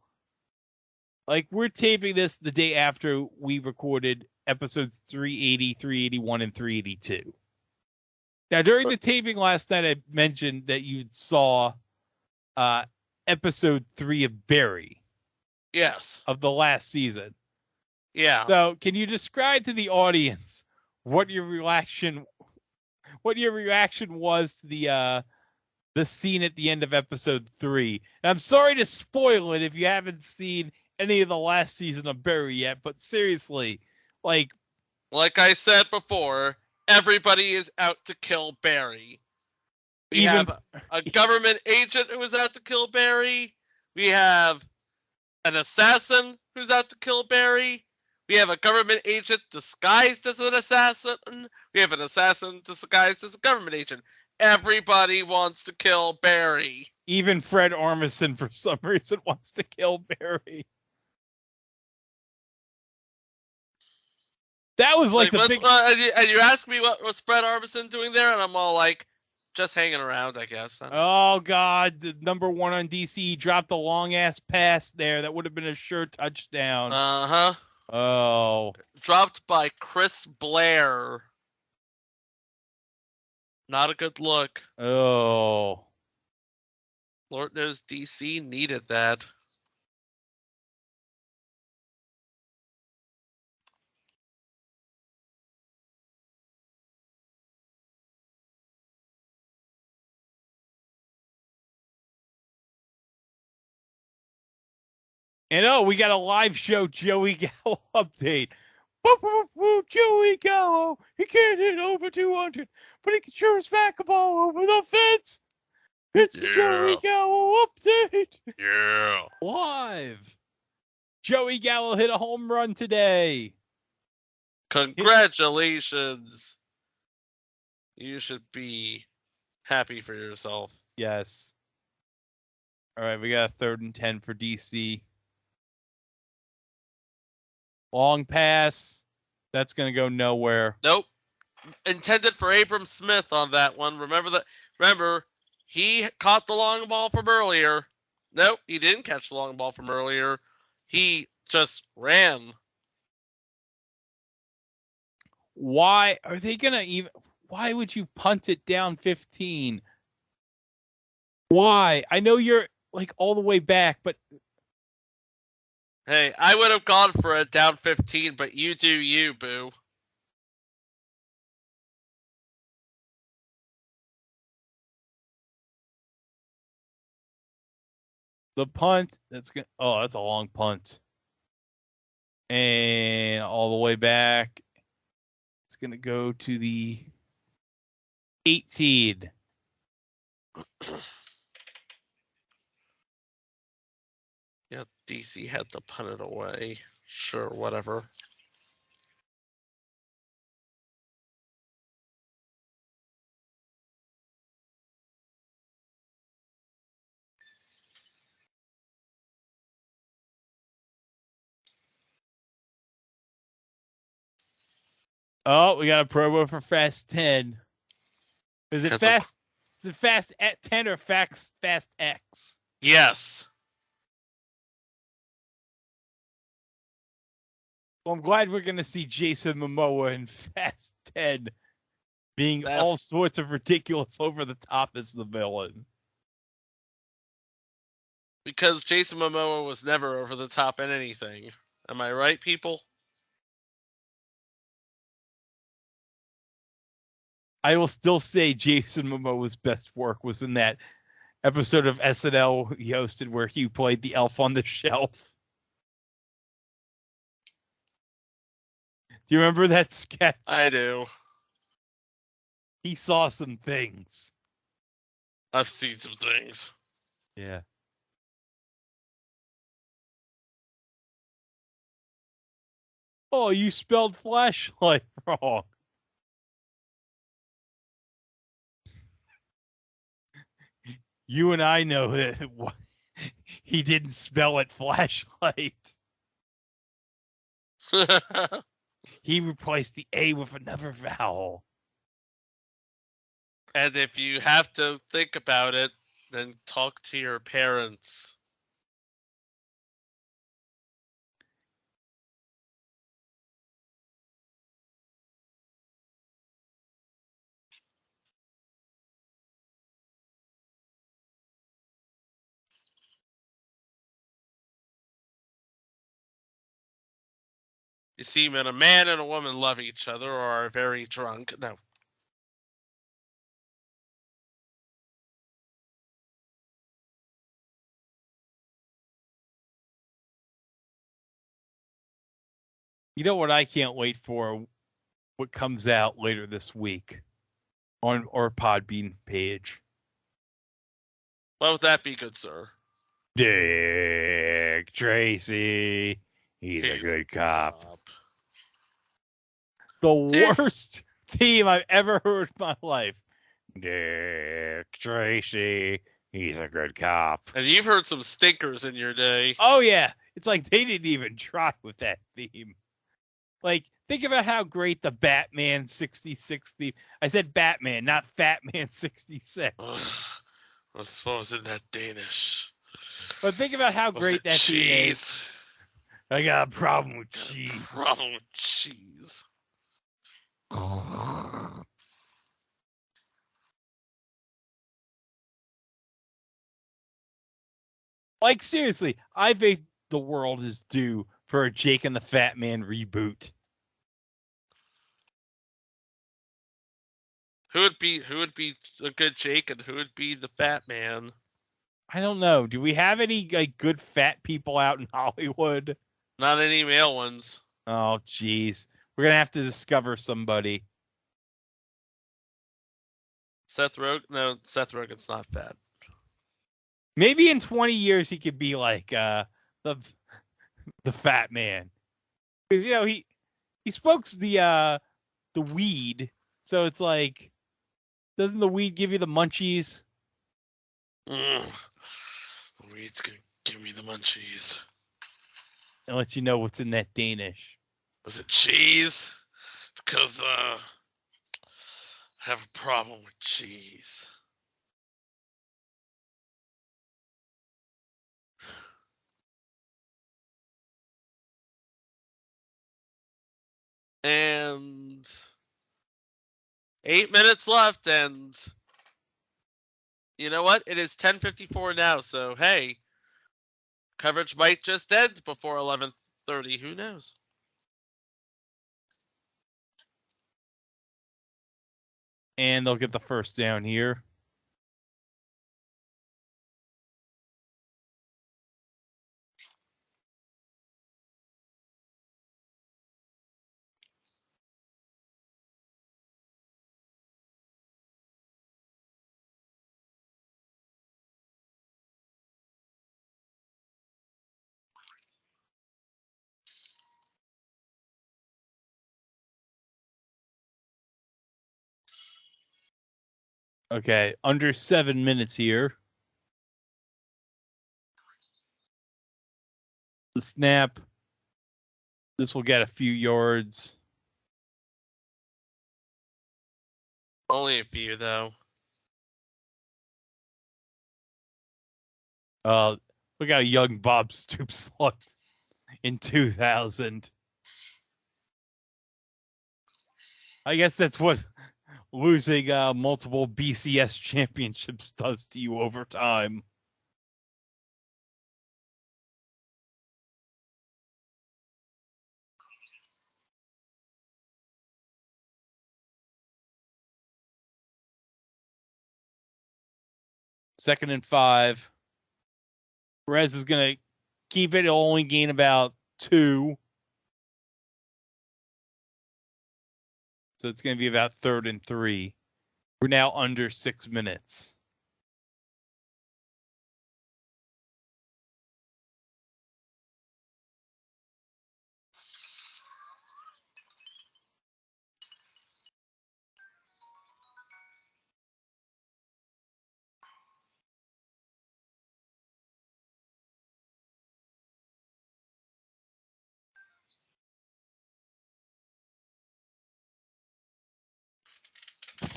like we're taping this the day after we recorded episodes 380, 381, and 382. Now, during the taping last night, I mentioned that you saw episode 3 of Barry. Yes. Of the last season. Yeah. So, can you describe to the audience what your reaction was to the scene at the end of episode 3? And I'm sorry to spoil it if you haven't seen any of the last season of Barry yet, but seriously, like I said before, everybody is out to kill Barry. We have a government agent who is out to kill Barry. We have an assassin who's out to kill Barry. We have a government agent disguised as an assassin. We have an assassin disguised as a government agent. Everybody wants to kill Barry. Even Fred Armisen, for some reason, wants to kill Barry. That was like the big... and you ask me what's Fred Armisen doing there, and I'm all like, just hanging around, I guess. Oh, God. The number 1 on DC dropped a long-ass pass there. That would have been a sure touchdown. Uh-huh. Oh. Dropped by Chris Blair. Not a good look. Oh. Lord knows DC needed that. And we got a live show Joey Gallo update. Woo, woo, woo, Joey Gallo. He can't hit over 200, but he can sure smack a ball over the fence. It's the Joey Gallo update. Yeah. Live. Joey Gallo hit a home run today. Congratulations. You should be happy for yourself. Yes. All right, we got a 3rd and 10 for DC. Long pass. That's going to go nowhere. Nope. Intended for Abram Smith on that one. Remember, he caught the long ball from earlier. Nope, he didn't catch the long ball from earlier. He just ran. Why are they going to even... Why would you punt it down 15? Why? I know you're like all the way back, but... Hey, I would have gone for a down 15, but you do you, boo. The punt, that's a long punt. And all the way back, it's going to go to the 18. Yeah, DC had to punt it away. Sure, whatever. Oh, we got a promo for Fast 10. Is it Fast? Is it Fast at 10 or Fast X? Yes. Well, I'm glad we're going to see Jason Momoa in Fast 10 being all sorts of ridiculous over the top as the villain. Because Jason Momoa was never over the top in anything. Am I right, people? I will still say Jason Momoa's best work was in that episode of SNL he hosted where he played the elf on the shelf. Do you remember that sketch? I do. He saw some things. I've seen some things. Yeah. Oh, you spelled flashlight wrong. You and I know that he didn't spell it flashlight. He replaced the A with another vowel. And if you have to think about it, then talk to your parents. You see, when a man and a woman love each other or are very drunk, no. You know what I can't wait for? What comes out later this week on our Podbean page. What would that be, good sir? Dick Tracy. He's a good cop. The worst theme I've ever heard in my life. Dick Tracy. He's a good cop. And you've heard some stinkers in your day. Oh, yeah. It's like they didn't even try with that theme. Like, think about how great the Batman 66 theme. I said Batman, not Fatman 66. I suppose in that Danish. But think about how great that theme is. I got a problem with cheese. Problem with cheese. Like, seriously, I think the world is due for a Jake and the Fat Man reboot. Who would be a good Jake and who would be the Fat Man? I don't know. Do we have any like good fat people out in Hollywood? Not any male ones. Oh, jeez. We're gonna have to discover somebody. Seth Rogen? No, Seth Rogen's not fat. Maybe in 20 years he could be like the Fat Man, because you know he smokes the weed, so it's like, doesn't the weed give you the munchies? The weed's gonna give me the munchies. And let you know what's in that Danish. Is it cheese? Because I have a problem with cheese. And 8 minutes left, and you know what? It is 10:54 now, so hey, coverage might just end before 11:30. Who knows? And they'll get the first down here. Okay, under 7 minutes here. The snap. This will get a few yards. Only a few, though. Look how young Bob Stoops looked in 2000. I guess that's what losing multiple BCS championships does to you over time. Second and 5. Perez is going to keep it. He'll only gain about 2. So it's going to be about 3rd and 3. We're now under 6 minutes.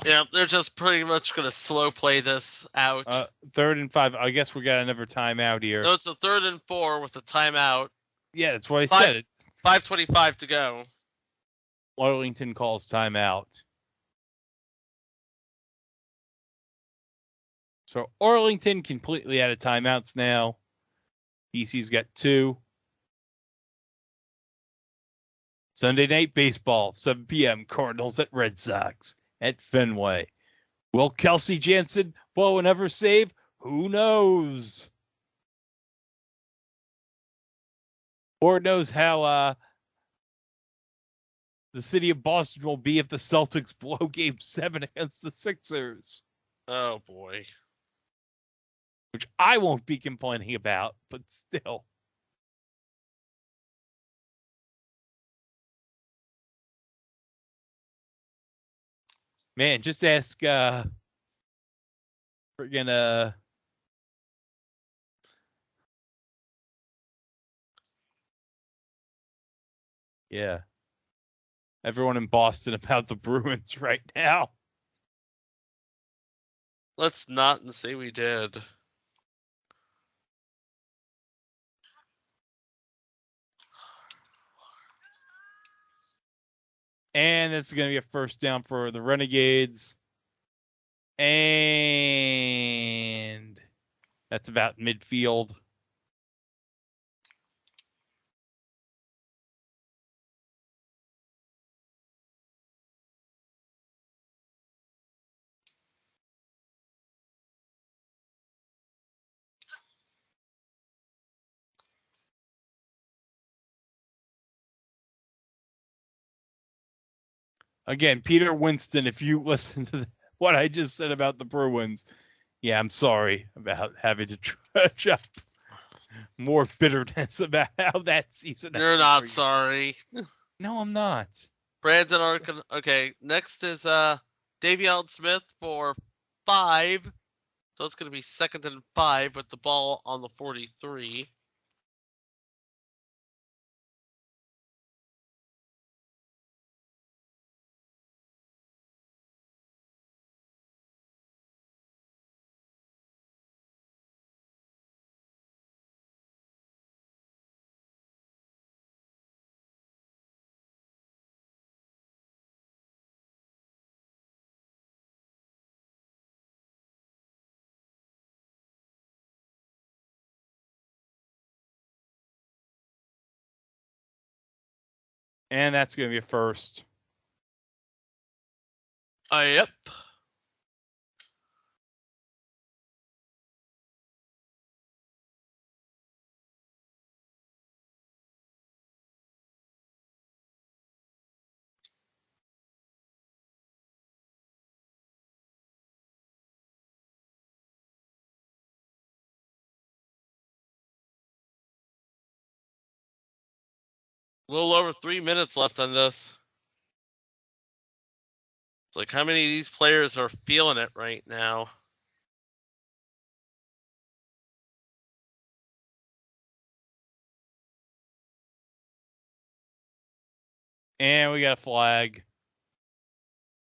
Yeah, they're just pretty much going to slow play this out. 3rd and 5. I guess we got another timeout here. No, it's a 3rd and 4 with a timeout. Yeah, that's what I said. 5:25 to go. Arlington calls timeout. So Arlington completely out of timeouts now. DC's got 2. Sunday Night Baseball, 7 p.m. Cardinals at Red Sox at Fenway. Will Kelsey Jansen blow another save? Who knows? Lord knows how the city of Boston will be if the Celtics blow Game 7 against the Sixers. Oh, boy. Which I won't be complaining about, but still. Man, just ask friggin' yeah. Everyone in Boston about the Bruins right now. Let's not say we did. And it's going to be a first down for the Renegades. And that's about midfield. Again, Peter Winston, if you listen to what I just said about the Bruins, yeah, I'm sorry about having to trudge up more bitterness about how that season. You're not sorry. No, I'm not. Brandon Arkin. Okay, next is Davion Smith for 5. So it's going to be 2nd and 5 with the ball on the 43. And that's going to be a first. Yep. A little over 3 minutes left on this. It's like how many of these players are feeling it right now? And we got a flag.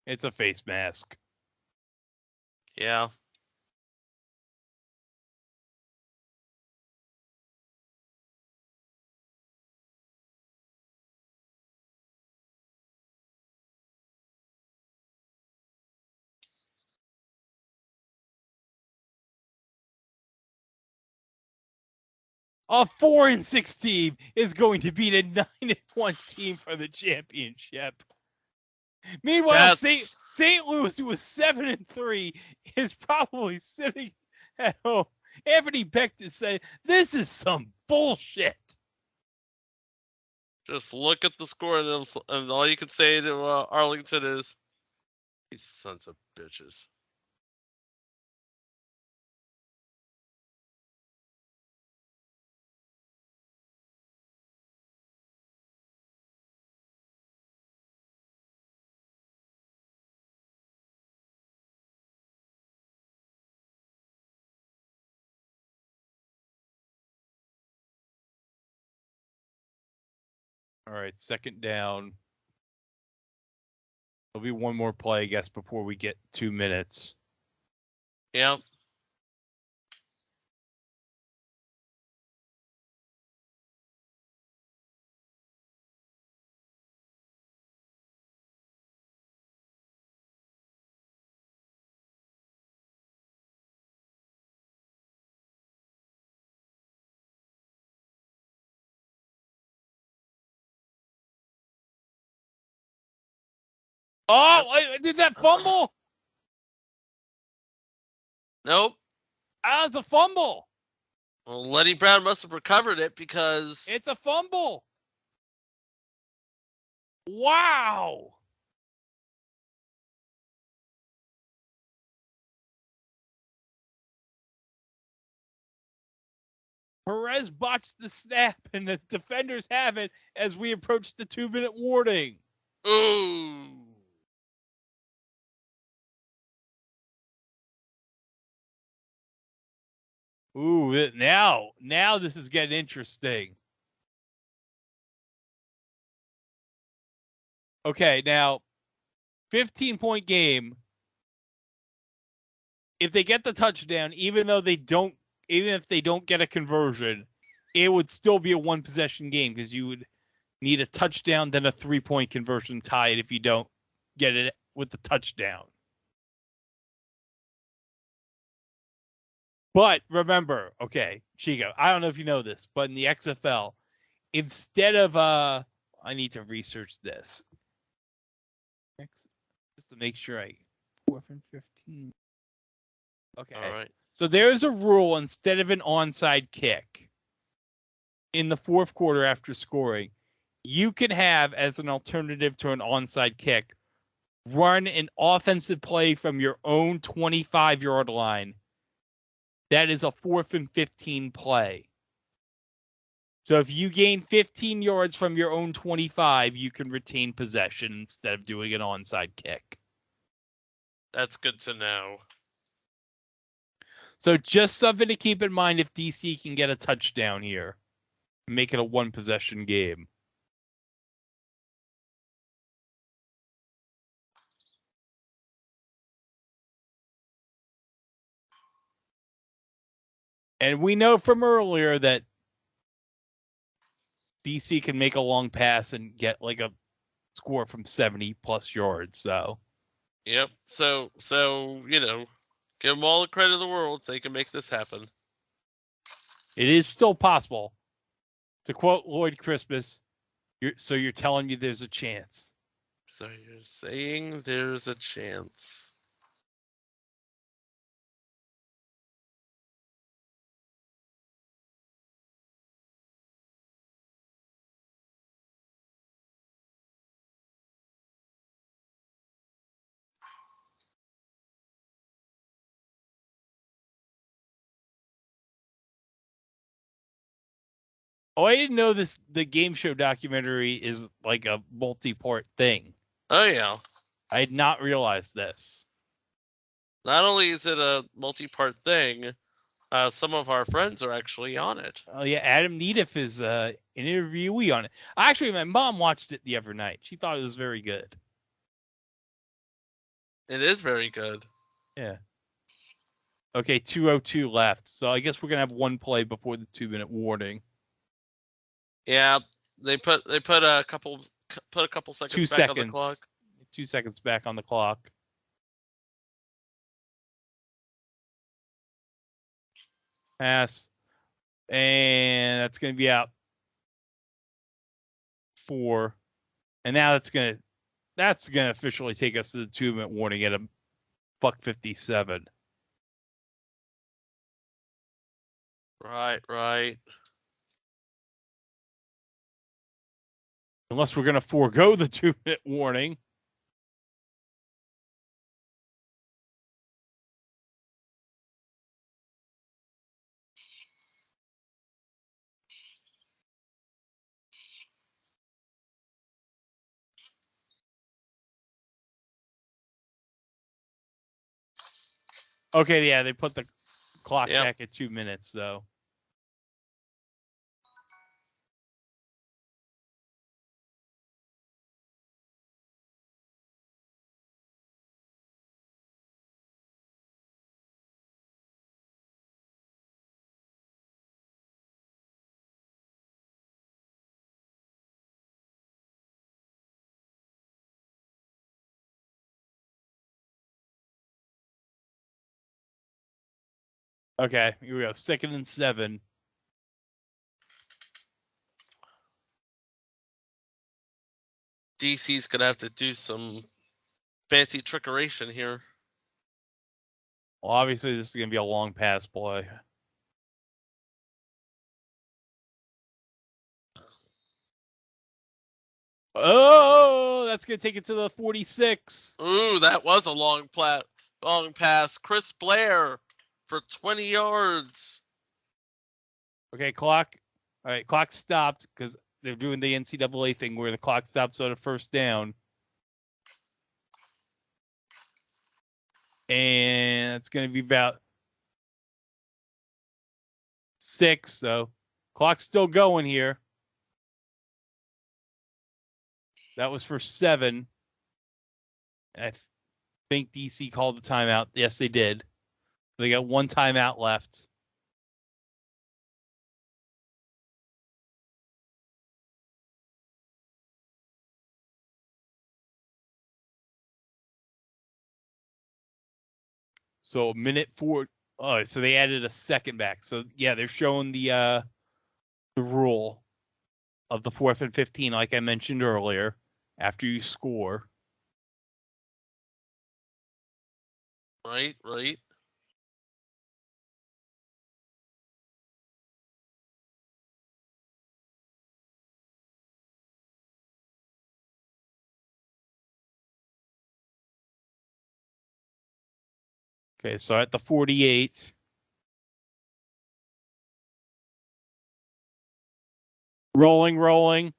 It's a face mask. Yeah. A 4-6 team is going to beat a 9-1 team for the championship. Meanwhile, St. Louis, who was 7-3, is probably sitting at home. Anthony Beck to say, "This is some bullshit." Just look at the score, and all you can say to Arlington is, "These sons of bitches." All right, second down. There'll be one more play, I guess, before we get 2 minutes. Yep. Oh, did that fumble? Nope. Ah, it's a fumble. Well, Lenny Brown must have recovered it because It's a fumble. Wow. Perez botched the snap, and the defenders have it as we approach the 2-minute warning. ooh. Ooh, now this is getting interesting. Okay, now 15-point game. If they get the touchdown, even if they don't get a conversion, it would still be a one possession game because you would need a touchdown, then a 3-point conversion tied if you don't get it with the touchdown. But remember, okay, Chico, I don't know if you know this, but in the XFL, instead of I need to research this. Just to make sure 4th and 15. Okay. All right. So there's a rule instead of an onside kick in the fourth quarter after scoring, you can have as an alternative to an onside kick, run an offensive play from your own 25-yard line. That is a 4th and 15 play. So if you gain 15 yards from your own 25, you can retain possession instead of doing an onside kick. That's good to know. So just something to keep in mind if DC can get a touchdown here. Make it a one-possession game. And we know from earlier that DC can make a long pass and get like a score from 70-plus yards. So, Yep. So give them all the credit in the world. They can make this happen. it is still possible. To quote Lloyd Christmas, you're telling me there's a chance. So you're saying there's a chance. Oh, I didn't know the game show documentary is like a multi-part thing. Oh yeah. I had not realized this. Not only is it a multi-part thing, some of our friends are actually on it. Oh yeah, Adam Needif is an interviewee on it. Actually, my mom watched it the other night. She thought it was very good. It is very good. Yeah. Okay, 2:02 left. So I guess we're gonna have one play before the 2-minute warning. Yeah, they put a couple seconds 2 back on the seconds. clock. 2 seconds back on the clock. Pass. And that's going to be out 4. And now that's going to officially take us to the 2-minute warning at a $1:57. Right. Unless we're going to forego the 2-minute warning. Okay, yeah, they put the clock back at 2 minutes, though. Okay, here we go. 2nd and 7. DC's gonna have to do some fancy trickeration here. Well, obviously, this is going to be a long pass play. Oh, that's going to take it to the 46. Ooh, that was a long pass. Chris Blair for 20 yards. Okay, clock. All right, clock stopped because they're doing the NCAA thing where the clock stops on a first down. And it's going to be about 6, so clock's still going here. That was for 7. I think DC called the timeout. Yes, they did. They got 1 timeout left. So a minute 4. Oh, so they added a second back. So yeah, they're showing the rule of the 4th and 15, like I mentioned earlier, after you score. Right. Okay, so at the 48. Rolling,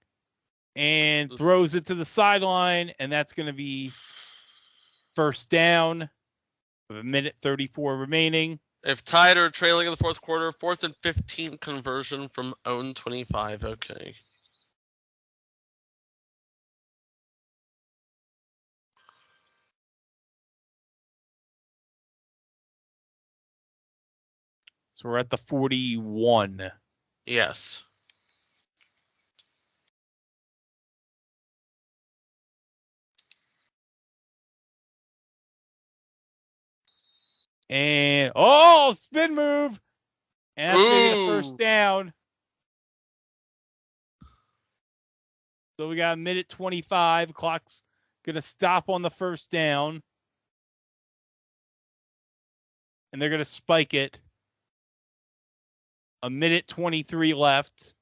and throws it to the sideline, and that's going to be first down with 1:34 remaining. If tied or trailing in the fourth quarter, 4th and 15 conversion from own 25. Okay. So we're at the 41. Yes. And spin move. And that's going to be the first down. So we got 1:25. Clock's going to stop on the first down. And they're going to spike it. 1:23 left.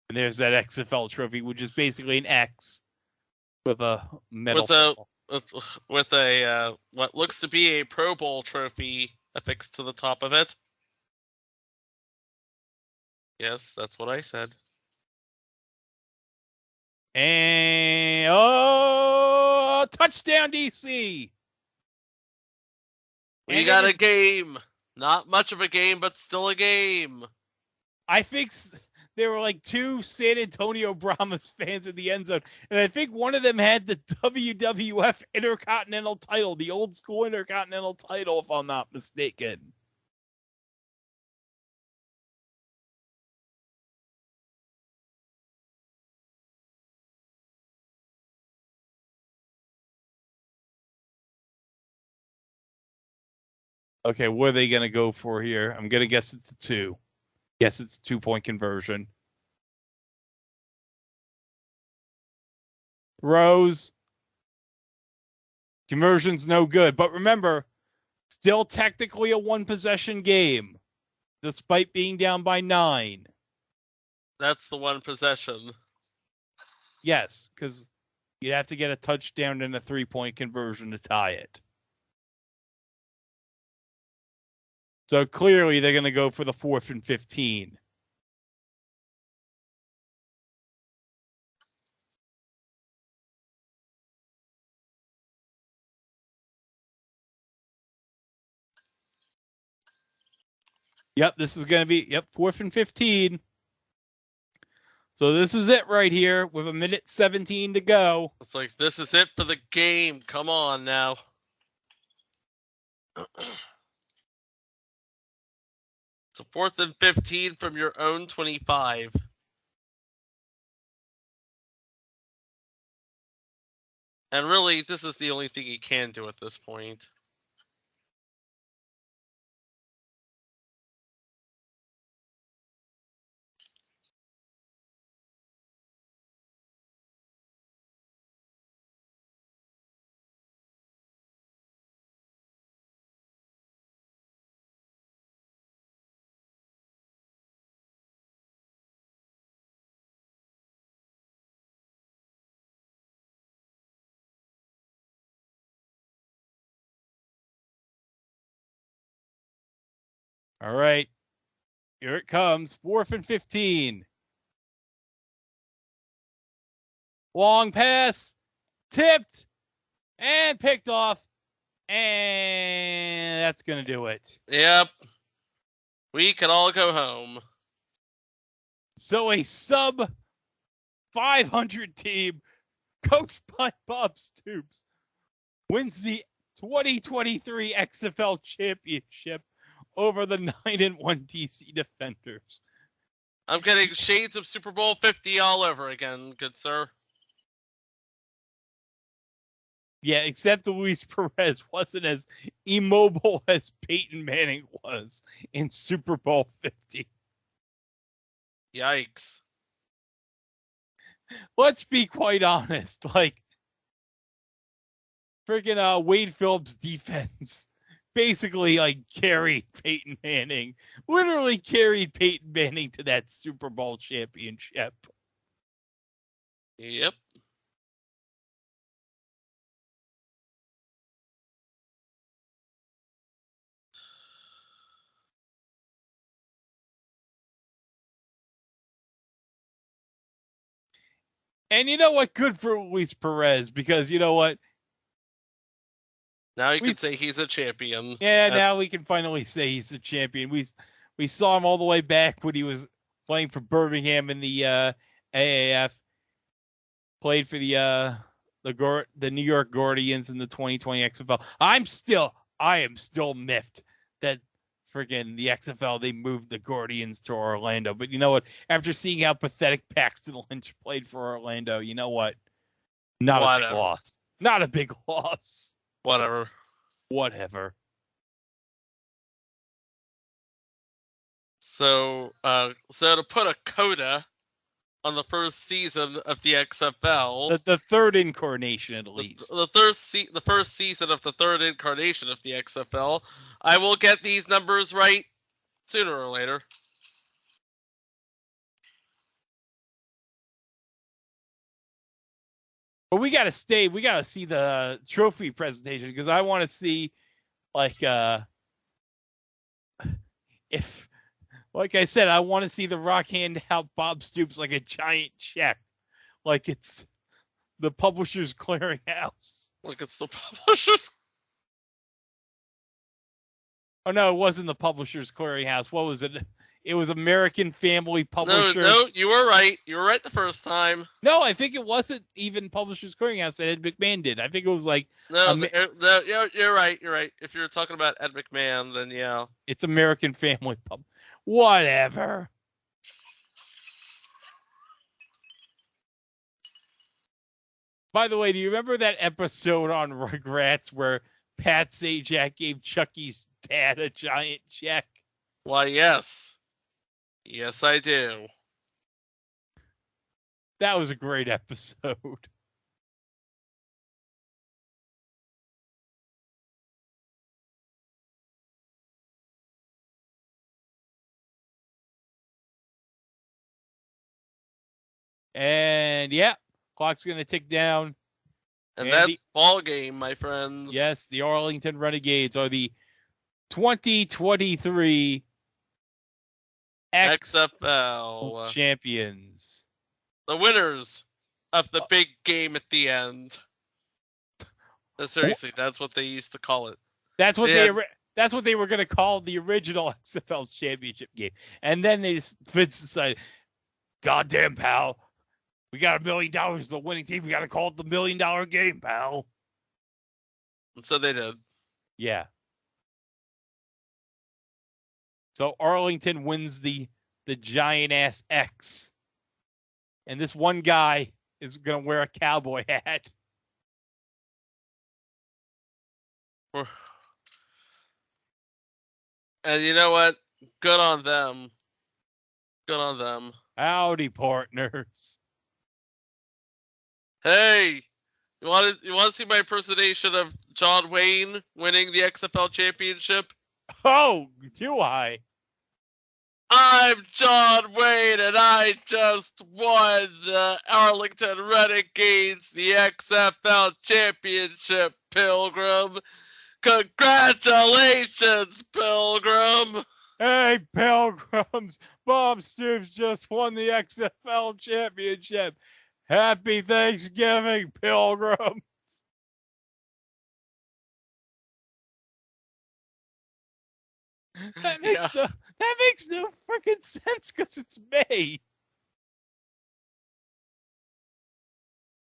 And there's that XFL trophy, which is basically an X with a metal. With a what looks to be a Pro Bowl trophy affixed to the top of it. Yes, that's what I said. And touchdown DC. We got a game. Not much of a game, but still a game. I think there were like 2 San Antonio Brahmas fans in the end zone, and I think one of them had the WWF Intercontinental title, the old school Intercontinental title, if I'm not mistaken. Okay, what are they going to go for here? I'm going to guess it's a 2. Yes, it's a 2-point conversion. throws. Conversion's no good. But remember, still technically a one-possession game, despite being down by 9. That's the one possession. Yes, because you'd have to get a touchdown and a 3-point conversion to tie it. So clearly they're going to go for the 4th and 15. Yep, this is going to be, 4th and 15. So this is it right here with 1:17 to go. It's like, this is it for the game. Come on now. It's a 4th and 15 from your own 25. And really, this is the only thing he can do at this point. All right. Here it comes. 4th and 15. Long pass. Tipped. And picked off. And that's going to do it. Yep. We can all go home. So a sub 500 team coached by Bob Stoops wins the 2023 XFL championship over the 9-1 DC Defenders. I'm getting shades of Super Bowl 50 all over again, good sir. Yeah, except Luis Perez wasn't as immobile as Peyton Manning was in Super Bowl 50. Yikes. Let's be quite honest. Like, freaking Wade Phillips' defense basically, like, carried Peyton Manning. Literally carried Peyton Manning to that Super Bowl championship. Yep. And you know what? Good for Luis Perez, because you know what? Now you can say he's a champion. Yeah, now we can finally say he's a champion. We saw him all the way back when he was playing for Birmingham in the AAF. Played for the New York Guardians in the 2020 XFL. I am still miffed that freaking the XFL, they moved the Guardians to Orlando. But you know what? After seeing how pathetic Paxton Lynch played for Orlando, you know what? Not a big loss. Not a big loss. Whatever. So to put a coda on the first season of the XFL, the third incarnation at least. The first season of the third incarnation of the XFL, I will get these numbers right sooner or later. But we gotta see the trophy presentation, because I want to see, like, if, like I said, I want to see The Rock hand out Bob Stoops like a giant check, like it's the Publishers Clearinghouse. Like it's the Publishers. Oh no, it wasn't the Publishers Clearinghouse. What was it? It was American Family Publishers. No, you were right. You were right the first time. No, I think it wasn't even Publishers Clearinghouse that Ed McMahon did. I think it was like... No, you're right. You're right. If you're talking about Ed McMahon, then yeah. It's American Family Pub. Whatever. By the way, do you remember that episode on Rugrats where Pat Sajak gave Chucky's dad a giant check? Why, yes. Yes, I do. That was a great episode. And yeah, clock's going to tick down. And that's ball game, my friends. Yes, the Arlington Renegades are the 2023 XFL champions. The winners of the big game at the end. Seriously, that's what they used to call it. That's what that's what they were going to call the original XFL championship game. And then Vince decided, goddamn, pal, we got $1 million as the winning team. We got to call it the $1 million game, pal. And so they did. Yeah. So Arlington wins the giant ass X. And this one guy is going to wear a cowboy hat. And you know what? Good on them. Good on them. Howdy, partners. Hey, you want to see my impersonation of John Wayne winning the XFL championship? Oh, do I? I'm John Wayne, and I just won the Arlington Renegades the XFL championship, Pilgrim. Congratulations, Pilgrim. Hey, Pilgrims. Bob Stoops just won the XFL championship. Happy Thanksgiving, Pilgrims. That makes no freaking sense because it's May.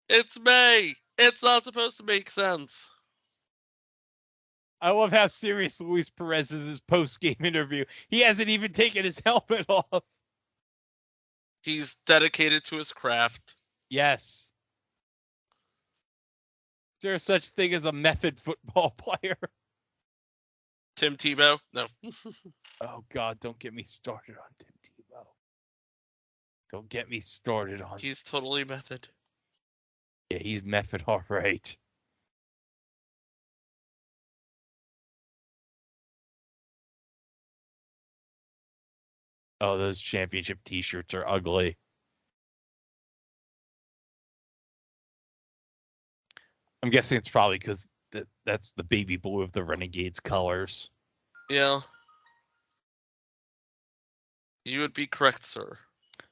It's May. It's not supposed to make sense. I love how serious Luis Perez is his post-game interview. He hasn't even taken his helmet off. He's dedicated to his craft. Yes. Is there such thing as a method football player? Tim Tebow? No. Oh, God, don't get me started on Tim Tebow. Don't get me started on... He's totally method. Yeah, he's method, all right. Oh, those championship t-shirts are ugly. I'm guessing it's probably because that's the baby blue of the Renegades colors. Yeah. You would be correct, sir.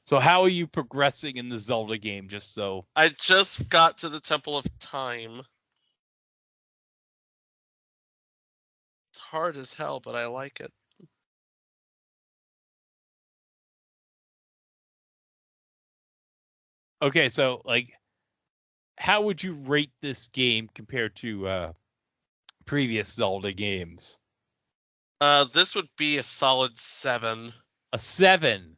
So how are you progressing in the Zelda game, just so... I just got to the Temple of Time. It's hard as hell, but I like it. Okay, so, like, how would you rate this game compared to previous Zelda games? This would be a solid 7. A 7?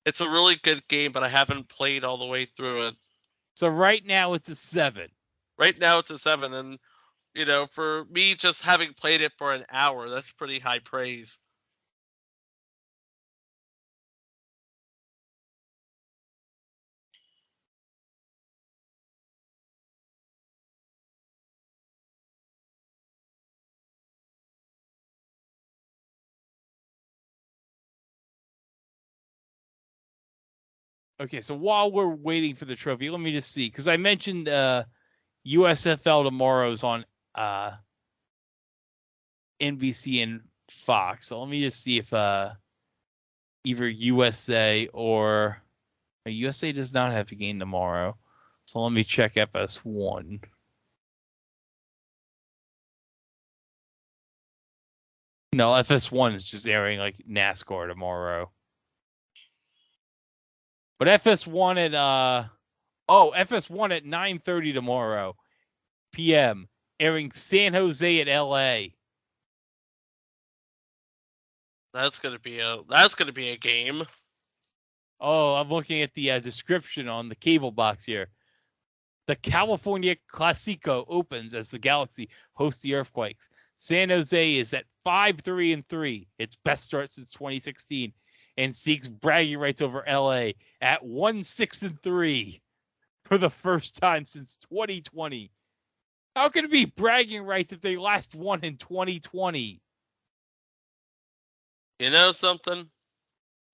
It's a really good game, but I haven't played all the way through it. So right now it's a 7. Right now it's a 7, and, you know, for me just having played it for an hour, that's pretty high praise. Okay, so while we're waiting for the trophy, let me just see, because I mentioned USFL tomorrow's on NBC and Fox. So let me just see if either USA or USA does not have a game tomorrow. So let me check FS1. No, FS1 is just airing like NASCAR tomorrow. But FS1 at FS1 at 9:30 tomorrow p.m. airing San Jose at LA. That's gonna be a game. Oh, I'm looking at the description on the cable box here. The California Clasico opens as the Galaxy hosts the Earthquakes. San Jose is at 5-3-3, its best start since 2016, and seeks bragging rights over LA at 1-6-3 for the first time since 2020. How can it be bragging rights if they last won in 2020? You know something?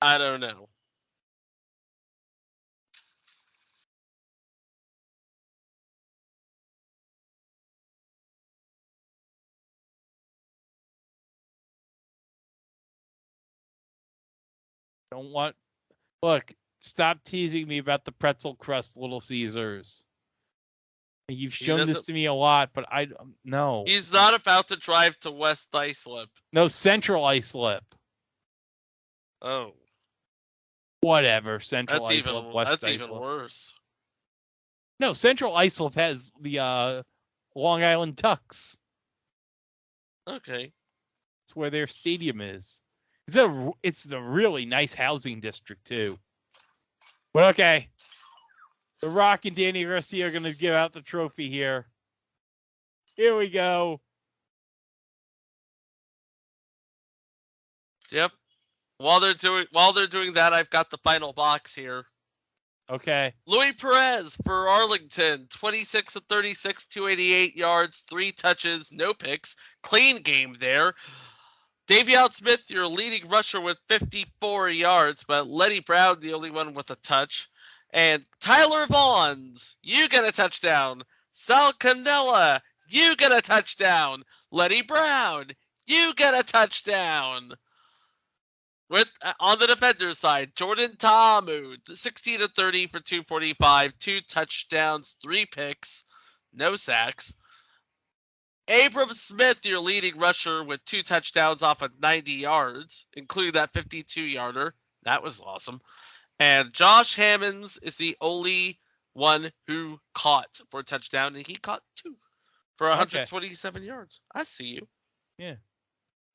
I don't know. Don't want. Look, stop teasing me about the pretzel crust Little Caesars. You've shown this to me a lot, but no. He's not about to drive to West Islip. No, Central Islip. Oh. Whatever, Central Islip, West Islip. That's even worse. No, Central Islip has the Long Island Ducks. Okay. It's where their stadium is. It's a really nice housing district, too. But okay. The Rock and Danny Garcia are going to give out the trophy here. Here we go. Yep. While they're doing that, I've got the final box here. Okay. Luis Perez for Arlington, 26 of 36, 288 yards, 3 touches, no picks. Clean game there. Davion Smith, your leading rusher with 54 yards, but Lenny Brown, the only one with a touch. And Tyler Vaughns, you get a touchdown. Sal Cannella, you get a touchdown. Lenny Brown, you get a touchdown. With on the defender's side, Jordan Ta'amu, 16 of 30 for 245, 2 touchdowns, 3 picks, no sacks. Abram Smith, your leading rusher, with 2 touchdowns off of 90 yards, including that 52-yarder. That was awesome. And Josh Hammonds is the only one who caught for a touchdown, and he caught 2 for 127 yards. I see you. Yeah.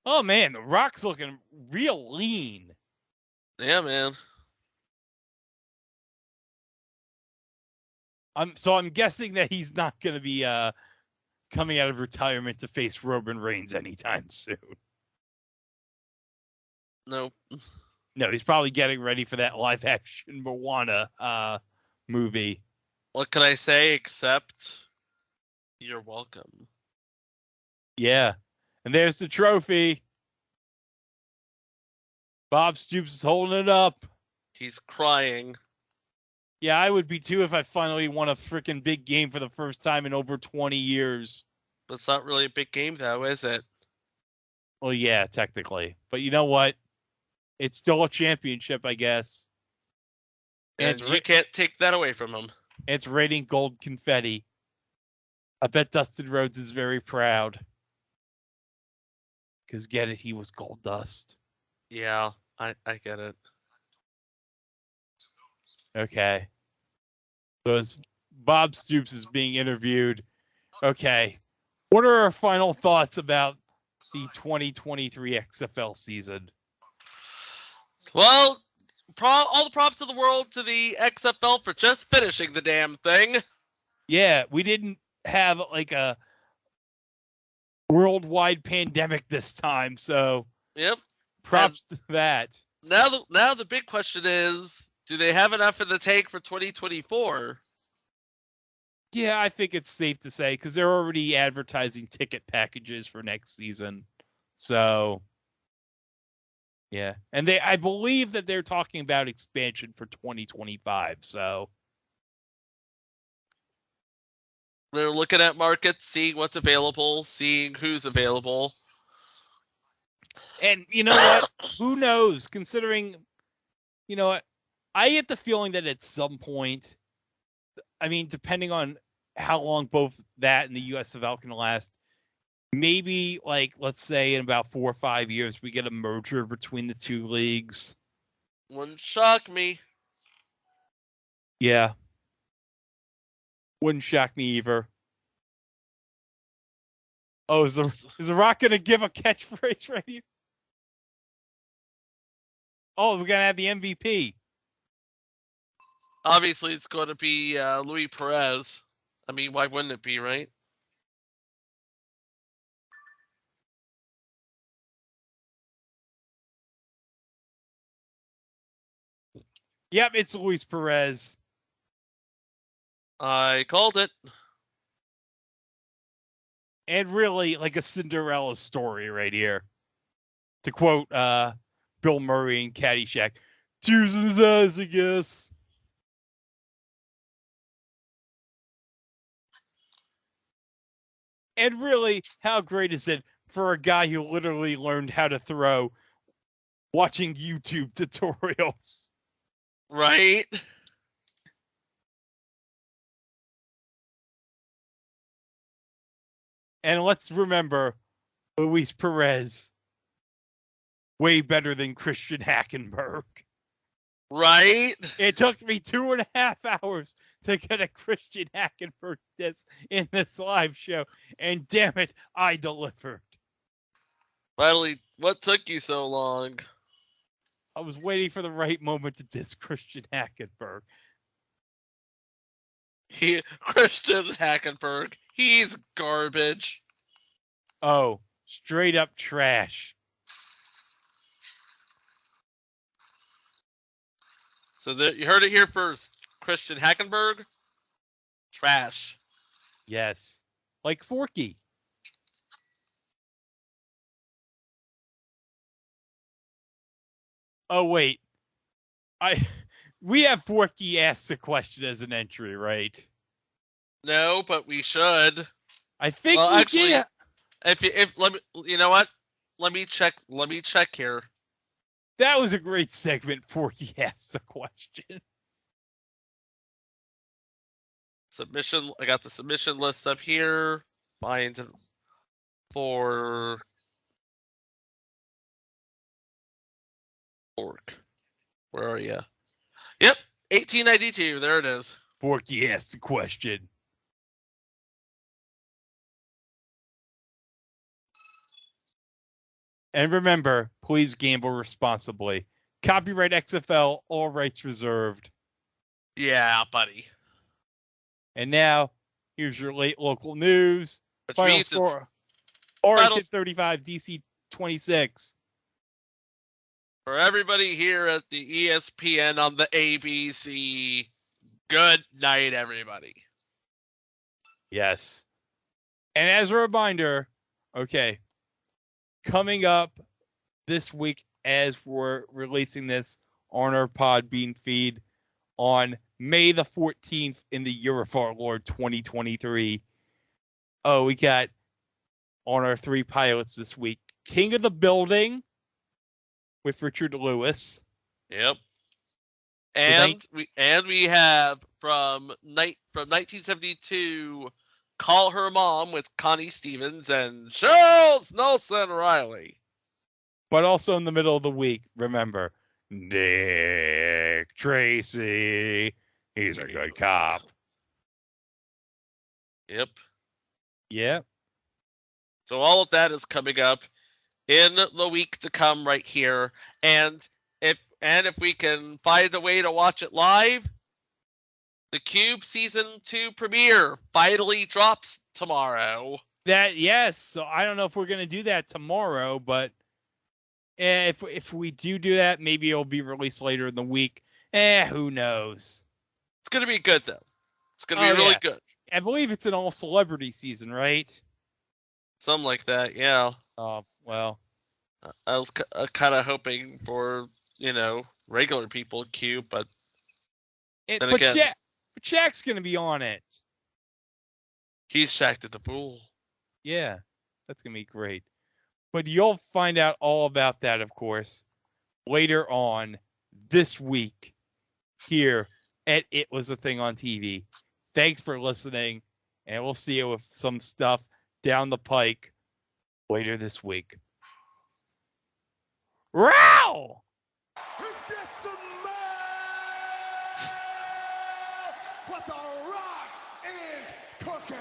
Oh, man, the Rock's looking real lean. Yeah, man. I'm guessing that he's not going to be coming out of retirement to face Roman Reigns anytime soon. Nope. No, he's probably getting ready for that live-action Moana movie. What can I say except you're welcome? Yeah. And there's the trophy. Bob Stoops is holding it up. He's crying. Yeah, I would be too if I finally won a freaking big game for the first time in over 20 years. That's not really a big game, though, is it? Well, yeah, technically. But you know what? It's still a championship, I guess. And you can't take that away from him. It's raining gold confetti. I bet Dustin Rhodes is very proud. Because get it, he was gold dust. Yeah, I get it. Okay. So as Bob Stoops is being interviewed, okay. What are our final thoughts about the 2023 XFL season? Well, all the props in the world to the XFL for just finishing the damn thing. Yeah, we didn't have like a worldwide pandemic this time, so yep. Props to that. Now the big question is, do they have enough in the tank for 2024? Yeah, I think it's safe to say because they're already advertising ticket packages for next season. So, yeah. And I believe that they're talking about expansion for 2025. So, they're looking at markets, seeing what's available, seeing who's available. And you know what? Who knows? Considering, you know, I get the feeling that at some point, I mean, depending on how long both that and the USFL can last, maybe like, let's say in about 4 or 5 years, we get a merger between the two leagues. Wouldn't shock me. Yeah. Wouldn't shock me either. Oh, is the Rock going to give a catchphrase right here? Oh, we're going to have the MVP. Obviously, it's going to be Luis Perez. I mean, why wouldn't it be, right? Yep, it's Luis Perez. I called it. And really, like a Cinderella story right here. To quote Bill Murray in Caddyshack, tears in his eyes, I guess. And really, how great is it for a guy who literally learned how to throw watching YouTube tutorials. Right? And let's remember, Luis Perez, way better than Christian Hackenberg. Right? It took me 2.5 hours to get a Christian Hackenberg disc in this live show, and damn it, I delivered. Finally, what took you so long? I was waiting for the right moment to diss Christian Hackenberg. Christian Hackenberg, he's garbage. Oh, straight up trash. So you heard it here first. Christian Hackenberg, trash. Yes. Like Forky. Oh, wait. We have Forky ask the question as an entry, right? No, but we should. I think Well, we actually, did. if let me, you know what? Let me check here. That was a great segment. Forky asked the question. Submission. I got the submission list up here. Find for Fork. Where are you? Yep, 1892. There it is. Forky asked the question. And remember, please gamble responsibly. Copyright XFL, all rights reserved. Yeah, buddy. And now, here's your late local news. Which Final means score: it's Arlington 35, DC 26. for everybody here at the ESPN on the ABC. Good night, everybody. Yes. And as a reminder, okay, coming up this week as we're releasing this on our Podbean feed on May the 14th in the year of our Lord 2023. Oh, we got on our 3 pilots this week, King of the Building with Richard Lewis. Yep. And we have from 1972, Call Her Mom with Connie Stevens and Charles Nelson Riley. But also in the middle of the week, remember, Dick Tracy. He's a good cop. Yep. Yep. So all of that is coming up in the week to come right here. And if we can find a way to watch it live, the Cube Season 2 premiere finally drops tomorrow. Yes. So I don't know if we're going to do that tomorrow, but if we do that, maybe it'll be released later in the week. Who knows? It's going to be good, though. It's going to be really good. I believe it's an all-celebrity season, right? Something like that, yeah. Oh, well. I was kind of hoping for, regular people Cube, but Shaq's going to be on it. He's Shaq at the pool. Yeah, that's going to be great. But you'll find out all about that, of course, later on this week here at It Was a Thing on TV. Thanks for listening, and we'll see you with some stuff down the pike later this week. Row! What the Rock is cooking.